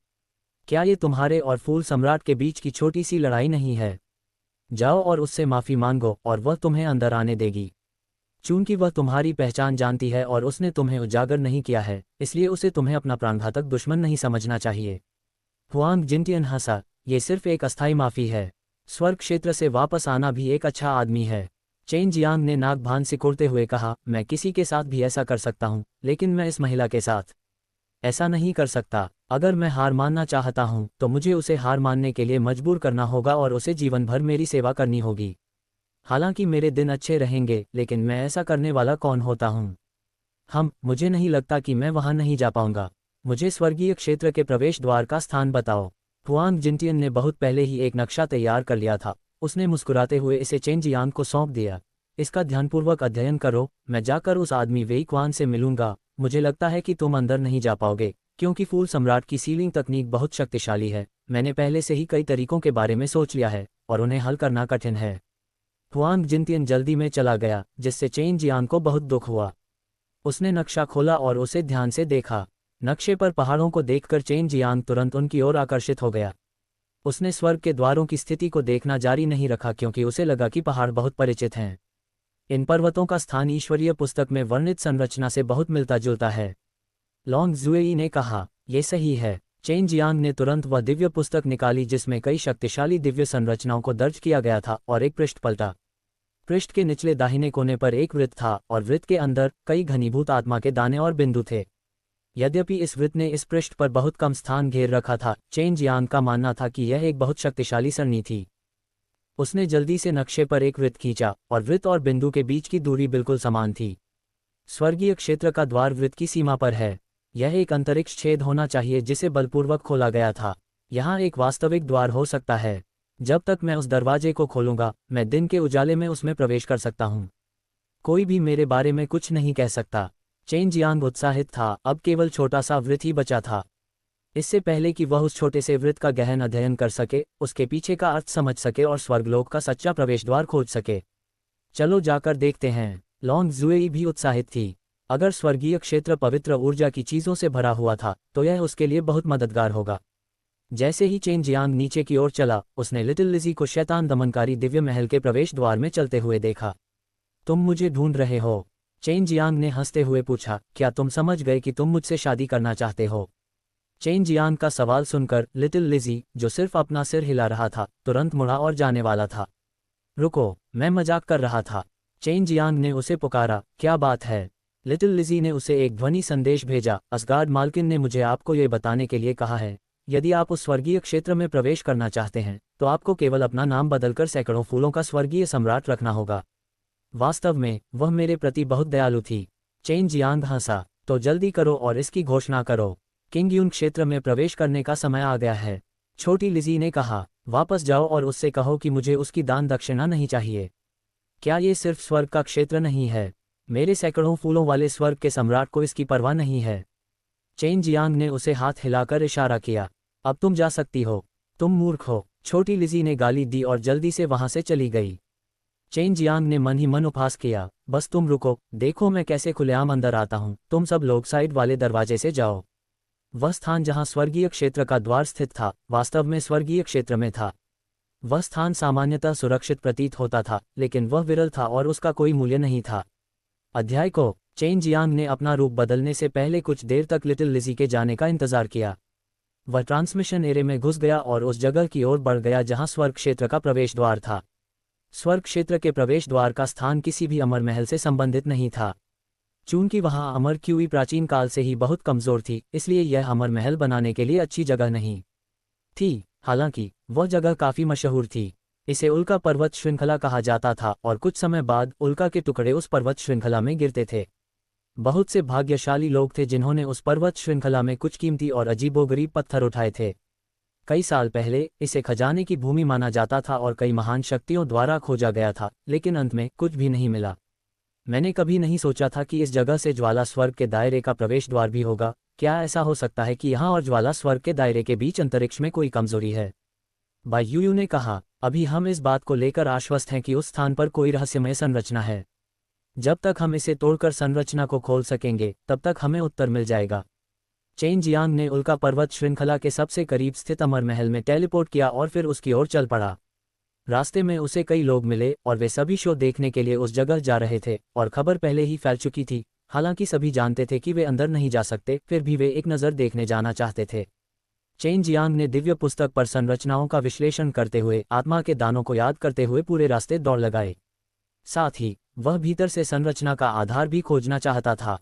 क्या ये तुम्हारे और फूल सम्राट के बीच की छोटी सी लड़ाई नहीं है? जाओ और उससे माफ़ी मांगो और वह तुम्हें अंदर आने देगी। चूंकि वह तुम्हारी पहचान जानती है और उसने तुम्हें उजागर नहीं किया है, इसलिए उसे तुम्हें अपना प्राणघातक दुश्मन नहीं समझना चाहिए। हुआंग जिनटियन हंसा, ये सिर्फ एक अस्थायी माफ़ी है। स्वर्ग क्षेत्र से वापस आना भी एक अच्छा आदमी है। चेन जियांग ने नाक भान सिकोड़ते हुए कहा, मैं किसी के साथ भी ऐसा कर सकता हूँ, लेकिन मैं इस महिला के साथ ऐसा नहीं कर सकता। अगर मैं हार मानना चाहता हूँ तो मुझे उसे हार मानने के लिए मजबूर करना होगा और उसे जीवन भर मेरी सेवा करनी होगी। हालांकि मेरे दिन अच्छे रहेंगे, लेकिन मैं ऐसा करने वाला कौन होता हूँ? मुझे नहीं लगता कि मैं वहां नहीं जा पाऊंगा। मुझे स्वर्गीय क्षेत्र के प्रवेश द्वार का स्थान बताओ। हुआंग जिनटियन ने बहुत पहले ही एक नक्शा तैयार कर लिया था। उसने मुस्कुराते हुए इसे चेन जियांग को सौंप दिया। इसका ध्यानपूर्वक अध्ययन करो, मैं जाकर उस आदमी वेई क्वान से मिलूंगा। मुझे लगता है कि तुम अंदर नहीं जा पाओगे, क्योंकि फूल सम्राट की सीलिंग तकनीक बहुत शक्तिशाली है। मैंने पहले से ही कई तरीकों के बारे में सोच लिया है और उन्हें हल करना कठिन है। हुआंग जिनटियन जल्दी में चला गया, जिससे चेन जियांग को बहुत दुख हुआ। उसने नक्शा खोला और उसे ध्यान से देखा। नक्शे पर पहाड़ों को देखकर चेन जियांग तुरंत उनकी ओर आकर्षित हो गया। उसने स्वर्ग के द्वारों की स्थिति को देखना जारी नहीं रखा, क्योंकि उसे लगा कि पहाड़ बहुत परिचित हैं। इन पर्वतों का स्थान ईश्वरीय पुस्तक में वर्णित संरचना से बहुत मिलता जुलता है। लॉन्ग जुएई ने कहा, यह सही है। चेन जियांग ने तुरंत वह दिव्य पुस्तक निकाली जिसमें कई शक्तिशाली दिव्य संरचनाओं को दर्ज किया गया था और एक पृष्ठ पलटा। पृष्ठ के निचले दाहिने कोने पर एक वृत्त था और वृत्त के अंदर कई घनीभूत आत्मा के दाने और बिंदु थे। यद्यपि इस वृत्त ने इस पृष्ठ पर बहुत कम स्थान घेर रखा था, चेन जियांग का मानना था कि यह एक बहुत शक्तिशाली सरणी थी। उसने जल्दी से नक्शे पर एक वृत्त खींचा और वृत्त और बिंदु के बीच की दूरी बिल्कुल समान थी। स्वर्गीय क्षेत्र का द्वार वृत्त की सीमा पर है। यह एक अंतरिक्ष छेद होना चाहिए जिसे बलपूर्वक खोला गया था। यहाँ एक वास्तविक द्वार हो सकता है। जब तक मैं उस दरवाजे को खोलूंगा, मैं दिन के उजाले में उसमें प्रवेश कर सकता हूँ। कोई भी मेरे बारे में कुछ नहीं कह सकता। चेन जियांग उत्साहित था। अब केवल छोटा सा वृत्त ही बचा था। इससे पहले कि वह उस छोटे से वृत्त का गहन अध्ययन कर सके, उसके पीछे का अर्थ समझ सके और स्वर्गलोक का सच्चा प्रवेश द्वार खोज सके। चलो जाकर देखते हैं। लॉन्ग जुएई भी उत्साहित थी। अगर स्वर्गीय क्षेत्र पवित्र ऊर्जा की चीज़ों से भरा हुआ था तो यह उसके लिए बहुत मददगार होगा। जैसे ही चेन जियांग नीचे की ओर चला, उसने लिटिल लिजी को शैतान दमनकारी दिव्य महल के प्रवेश द्वार में चलते हुए देखा। तुम मुझे ढूंढ रहे हो? चेन जियांग ने हंसते हुए पूछा, क्या तुम समझ गए कि तुम मुझसे शादी करना चाहते हो? चेन जियांग का सवाल सुनकर लिटिल लिजी, जो सिर्फ अपना सिर हिला रहा था, तुरंत मुड़ा और जाने वाला था। रुको, मैं मजाक कर रहा था। चेन जियांग ने उसे पुकारा, क्या बात है? लिटिल लिजी ने उसे एक ध्वनि संदेश भेजा, असगार्ड मालकिन ने मुझे आपको ये बताने के लिए कहा है, यदि आप उस स्वर्गीय क्षेत्र में प्रवेश करना चाहते हैं तो आपको केवल अपना नाम बदलकर सैकड़ों फूलों का स्वर्गीय सम्राट रखना होगा। वास्तव में वह मेरे प्रति बहुत दयालु थी। चेन जियांग हंसा, तो जल्दी करो और इसकी घोषणा करो। किंग यून क्षेत्र में प्रवेश करने का समय आ गया है। छोटी लिजी ने कहा, वापस जाओ और उससे कहो कि मुझे उसकी दान दक्षिणा नहीं चाहिए। क्या ये सिर्फ स्वर्ग का क्षेत्र नहीं है? मेरे सैकड़ों फूलों वाले स्वर्ग के सम्राट को इसकी परवाह नहीं है। चेन जियांग ने उसे हाथ हिलाकर इशारा किया, अब तुम जा सकती हो। तुम मूर्ख हो, छोटी लिजी ने गाली दी और जल्दी से वहां से चली गई। चेन जियांग ने मन ही मन उपहास किया, बस तुम रुको, देखो मैं कैसे खुलेआम अंदर आता हूँ। तुम सब लोग साइड वाले दरवाजे से जाओ। वह स्थान जहाँ स्वर्गीय क्षेत्र का द्वार स्थित था, वास्तव में स्वर्गीय क्षेत्र में था। वह स्थान सामान्यतः सुरक्षित प्रतीत होता था, लेकिन वह विरल था और उसका कोई मूल्य नहीं था। अध्याय को चेन जियांग ने अपना रूप बदलने से पहले कुछ देर तक लिटिल लिजी के जाने का इंतजार किया। वह ट्रांसमिशन एरे में घुस गया और उस जगह की ओर बढ़ गया जहां स्वर्ग क्षेत्र का प्रवेश द्वार था। स्वर्ग क्षेत्र के प्रवेश द्वार का स्थान किसी भी अमर महल से संबंधित नहीं था। चूंकि वहां अमर क्यूई प्राचीन काल से ही बहुत कमजोर थी, इसलिए यह अमर महल बनाने के लिए अच्छी जगह नहीं थी। हालांकि वह जगह काफी मशहूर थी। इसे उल्का पर्वत श्रृंखला कहा जाता था और कुछ समय बाद उल्का के टुकड़े उस पर्वत श्रृंखला में गिरते थे। बहुत से भाग्यशाली लोग थे जिन्होंने उस पर्वत श्रृंखला में कुछ कीमती और अजीबोगरीब पत्थर उठाए थे। कई साल पहले इसे खजाने की भूमि माना जाता था और कई महान शक्तियों द्वारा खोजा गया था, लेकिन अंत में कुछ भी नहीं मिला। मैंने कभी नहीं सोचा था कि इस जगह से ज्वाला स्वर्ग के दायरे का प्रवेश द्वार भी होगा। क्या ऐसा हो सकता है कि यहाँ और ज्वाला स्वर्ग के दायरे के बीच अंतरिक्ष में कोई कमजोरी है? बाई यूयू ने कहा, अभी हम इस बात को लेकर आश्वस्त हैं कि उस स्थान पर कोई रहस्यमय संरचना है। जब तक हम इसे तोड़कर संरचना को खोल सकेंगे, तब तक हमें उत्तर मिल जाएगा। चेन जियांग ने उल्का पर्वत श्रृंखला के सबसे करीब स्थित अमर महल में टेलीपोर्ट किया और फिर उसकी ओर चल पड़ा। रास्ते में उसे कई लोग मिले और वे सभी शो देखने के लिए उस जगह जा रहे थे और खबर पहले ही फैल चुकी थी। हालांकि सभी जानते थे कि वे अंदर नहीं जा सकते, फिर भी वे एक नज़र देखने जाना चाहते थे। चेन जियांग ने दिव्य पुस्तक पर संरचनाओं का विश्लेषण करते हुए आत्मा के दानों को याद करते हुए पूरे रास्ते दौड़ लगाए। साथ ही वह भीतर से संरचना का आधार भी खोजना चाहता था।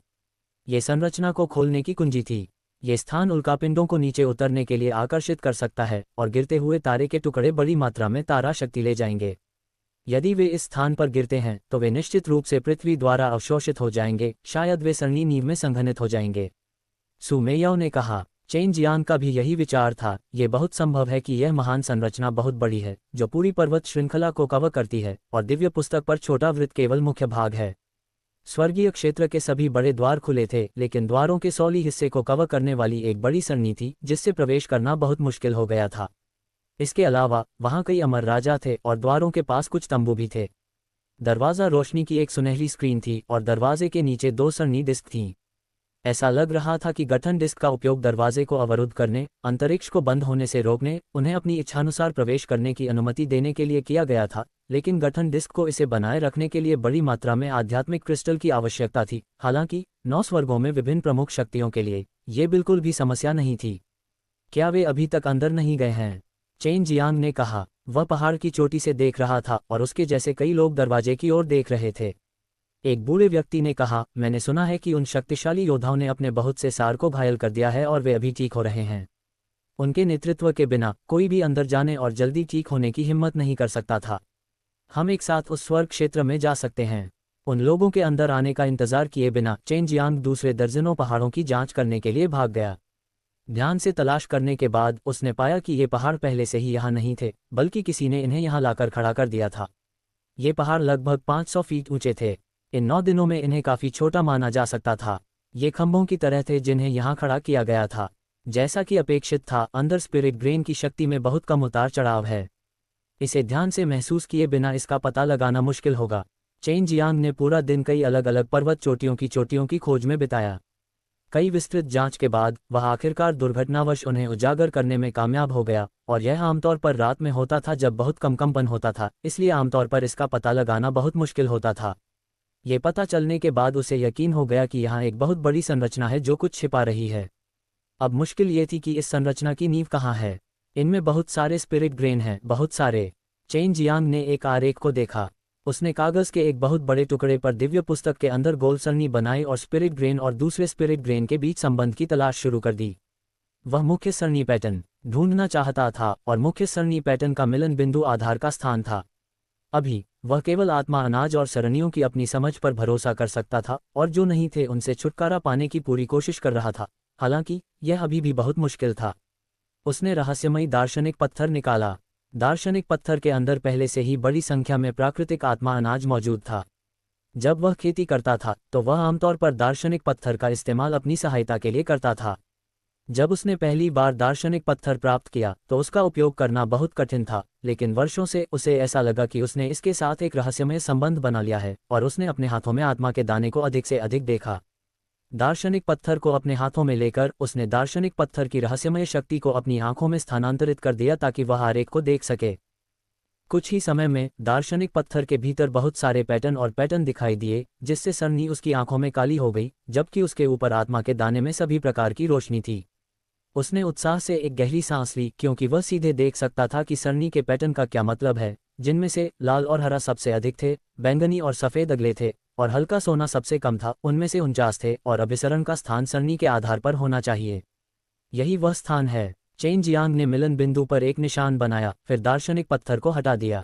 ये संरचना को खोलने की कुंजी थी। ये स्थान उल्कापिंडों को नीचे उतरने के लिए आकर्षित कर सकता है और गिरते हुए तारे के टुकड़े बड़ी मात्रा में तारा शक्ति ले जाएंगे। यदि वे इस स्थान पर गिरते हैं तो वे निश्चित रूप से पृथ्वी द्वारा अवशोषित हो जाएंगे, शायद वे सरणी नींव में संघनित हो जाएंगे। सु मेयाओ ने कहा। चेन जियांग का भी यही विचार था। ये बहुत संभव है कि यह महान संरचना बहुत बड़ी है जो पूरी पर्वत श्रृंखला को कवर करती है और दिव्य पुस्तक पर छोटा वृत्त केवल मुख्य भाग है। स्वर्गीय क्षेत्र के सभी बड़े द्वार खुले थे, लेकिन द्वारों के 16 हिस्से को कवर करने वाली एक बड़ी सरणी थी जिससे प्रवेश करना बहुत मुश्किल हो गया था। इसके अलावा वहां कई अमर राजा थे और द्वारों के पास कुछ तंबू भी थे। दरवाज़ा रोशनी की एक सुनहरी स्क्रीन थी और दरवाजे के नीचे 2 सरणी डिस्क थीं। ऐसा लग रहा था कि गठन डिस्क का उपयोग दरवाजे को अवरुद्ध करने, अंतरिक्ष को बंद होने से रोकने, उन्हें अपनी इच्छानुसार प्रवेश करने की अनुमति देने के लिए किया गया था, लेकिन गठन डिस्क को इसे बनाए रखने के लिए बड़ी मात्रा में आध्यात्मिक क्रिस्टल की आवश्यकता थी। हालांकि 9 स्वर्गों में विभिन्न प्रमुख शक्तियों के लिए ये बिल्कुल भी समस्या नहीं थी। क्या वे अभी तक अंदर नहीं गए हैं? चेन जियांग ने कहा। वह पहाड़ की चोटी से देख रहा था और उसके जैसे कई लोग दरवाजे की ओर देख रहे थे। एक बूढ़े व्यक्ति ने कहा, मैंने सुना है कि उन शक्तिशाली योद्धाओं ने अपने बहुत से सार को घायल कर दिया है और वे अभी ठीक हो रहे हैं। उनके नेतृत्व के बिना कोई भी अंदर जाने और जल्दी ठीक होने की हिम्मत नहीं कर सकता था। हम एक साथ उस स्वर्ग क्षेत्र में जा सकते हैं। उन लोगों के अंदर आने का इंतजार किए बिना चेन जियांग दूसरे दर्जनों पहाड़ों की जांच करने के लिए भाग गया। ध्यान से तलाश करने के बाद उसने पाया कि ये पहाड़ पहले से ही यहाँ नहीं थे, बल्कि किसी ने इन्हें यहाँ लाकर खड़ा कर दिया था। ये पहाड़ लगभग 500 फीट ऊंचे थे। इन 9 दिनों में इन्हें काफ़ी छोटा माना जा सकता था। ये खंभों की तरह थे जिन्हें यहाँ खड़ा किया गया था। जैसा कि अपेक्षित था, अंदर स्पिरिट ग्रेन की शक्ति में बहुत कम उतार चढ़ाव है। इसे ध्यान से महसूस किए बिना इसका पता लगाना मुश्किल होगा। चेन जियांग ने पूरा दिन कई अलग अलग पर्वत चोटियों की खोज में बिताया। कई विस्तृत जांच के बाद वह आखिरकार दुर्घटनावश उन्हें उजागर करने में कामयाब हो गया, और यह आमतौर पर रात में होता था जब बहुत कम कंपन होता था, इसलिए आमतौर पर इसका पता लगाना बहुत मुश्किल होता था। ये पता चलने के बाद उसे यकीन हो गया कि यहाँ एक बहुत बड़ी संरचना है जो कुछ छिपा रही है। अब मुश्किल ये थी कि इस संरचना की नींव कहाँ है। इनमें बहुत सारे स्पिरिट ग्रेन हैं, बहुत सारे। चेन जियांग ने एक आरेख को देखा। उसने कागज के एक बहुत बड़े टुकड़े पर दिव्य पुस्तक के अंदर गोल सरणी बनाई और स्पिरिट ग्रेन और दूसरे स्पिरिट ग्रेन के बीच संबंध की तलाश शुरू कर दी। वह मुख्य सरणी पैटर्न ढूंढना चाहता था और मुख्य सरणी पैटर्न का मिलन बिंदु आधार का स्थान था। अभी वह केवल आत्मा अनाज और सरणियों की अपनी समझ पर भरोसा कर सकता था और जो नहीं थे उनसे छुटकारा पाने की पूरी कोशिश कर रहा था। हालांकि यह अभी भी बहुत मुश्किल था। उसने रहस्यमयी दार्शनिक पत्थर निकाला। दार्शनिक पत्थर के अंदर पहले से ही बड़ी संख्या में प्राकृतिक आत्मा अनाज मौजूद था। जब वह खेती करता था तो वह आमतौर पर दार्शनिक पत्थर का इस्तेमाल अपनी सहायता के लिए करता था। जब उसने पहली बार दार्शनिक पत्थर प्राप्त किया तो उसका उपयोग करना बहुत कठिन था, लेकिन वर्षों से उसे ऐसा लगा कि उसने इसके साथ एक रहस्यमय संबंध बना लिया है और उसने अपने हाथों में आत्मा के दाने को अधिक से अधिक देखा। दार्शनिक पत्थर को अपने हाथों में लेकर उसने दार्शनिक पत्थर की रहस्यमय शक्ति को अपनी आंखों में स्थानांतरित कर दिया ताकि वह आरेख को देख सके। कुछ ही समय में दार्शनिक पत्थर के भीतर बहुत सारे पैटर्न दिखाई दिए, जिससे सरनी उसकी आंखों में काली हो गई, जबकि उसके ऊपर आत्मा के दाने में सभी प्रकार की रोशनी थी। उसने उत्साह से एक गहरी सांस ली, क्योंकि वह सीधे देख सकता था कि सरनी के पैटर्न का क्या मतलब है, जिनमें से लाल और हरा सबसे अधिक थे, बैंगनी और सफ़ेद अगले थे, और हल्का सोना सबसे कम था। उनमें से 49 थे और अभिसरण का स्थान सरनी के आधार पर होना चाहिए। यही वह स्थान है। चेन जियांग ने मिलन बिंदु पर एक निशान बनाया, फिर दार्शनिक पत्थर को हटा दिया।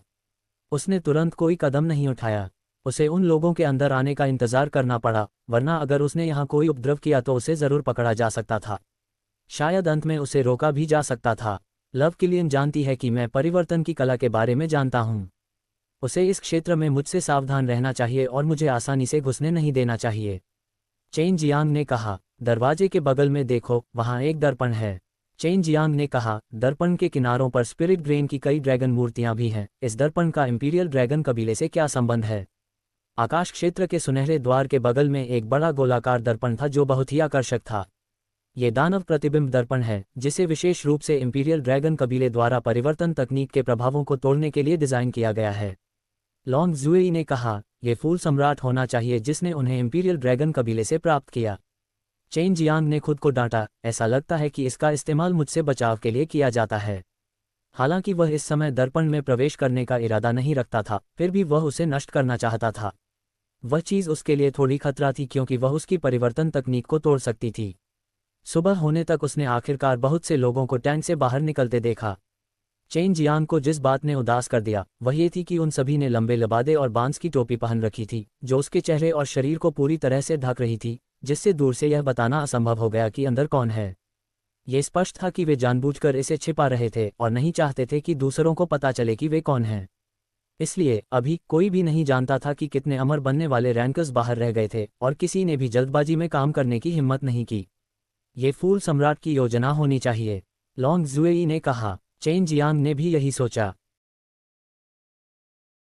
उसने तुरंत कोई कदम नहीं उठाया। उसे उन लोगों के अंदर आने का इंतजार करना पड़ा, वरना अगर उसने यहाँ कोई उपद्रव किया तो उसे ज़रूर पकड़ा जा सकता था। शायद अंत में उसे रोका भी जा सकता था। लव किलियन जानती है कि मैं परिवर्तन की कला के बारे में जानता हूँ। उसे इस क्षेत्र में मुझसे सावधान रहना चाहिए और मुझे आसानी से घुसने नहीं देना चाहिए। चेन जियांग ने कहा, दरवाजे के बगल में देखो, वहाँ एक दर्पण है। चेन जियांग ने कहा, दर्पण के किनारों पर स्पिरिट ग्रेन की कई ड्रैगन मूर्तियां भी हैं। इस दर्पण का इंपीरियल ड्रैगन कबीले से क्या संबंध है? आकाश क्षेत्र के सुनहरे द्वार के बगल में एक बड़ा गोलाकार दर्पण था जो बहुत ही आकर्षक था। ये दानव प्रतिबिंब दर्पण है, जिसे विशेष रूप से इंपीरियल ड्रैगन कबीले द्वारा परिवर्तन तकनीक के प्रभावों को तोड़ने के लिए डिज़ाइन किया गया है। लॉन्ग जुएई ने कहा, ये फूल सम्राट होना चाहिए जिसने उन्हें इंपीरियल ड्रैगन कबीले से प्राप्त किया। चेन जियांग ने खुद को डांटा, ऐसा लगता है कि इसका इस्तेमाल मुझसे बचाव के लिए किया जाता है। हालांकि वह इस समय दर्पण में प्रवेश करने का इरादा नहीं रखता था, फिर भी वह उसे नष्ट करना चाहता था। वह चीज़ उसके लिए थोड़ी खतरा थी क्योंकि वह उसकी परिवर्तन तकनीक को तोड़ सकती थी। सुबह होने तक उसने आखिरकार बहुत से लोगों को टैंक से बाहर निकलते देखा। चेन जियांग को जिस बात ने उदास कर दिया वह ये थी कि उन सभी ने लंबे लबादे और बांस की टोपी पहन रखी थी, जो उसके चेहरे और शरीर को पूरी तरह से ढक रही थी, जिससे दूर से यह बताना असंभव हो गया कि अंदर कौन है। ये स्पष्ट था कि वे जानबूझकर इसे छिपा रहे थे और नहीं चाहते थे कि दूसरों को पता चले कि वे कौन हैं। इसलिए अभी कोई भी नहीं जानता था कि कितने अमर बनने वाले रैंकर्स बाहर रह गए थे और किसी ने भी जल्दबाजी में काम करने की हिम्मत नहीं की। ये फूल सम्राट की योजना होनी चाहिए, लॉन्ग जुएई ने कहा। चेन जियांग ने भी यही सोचा।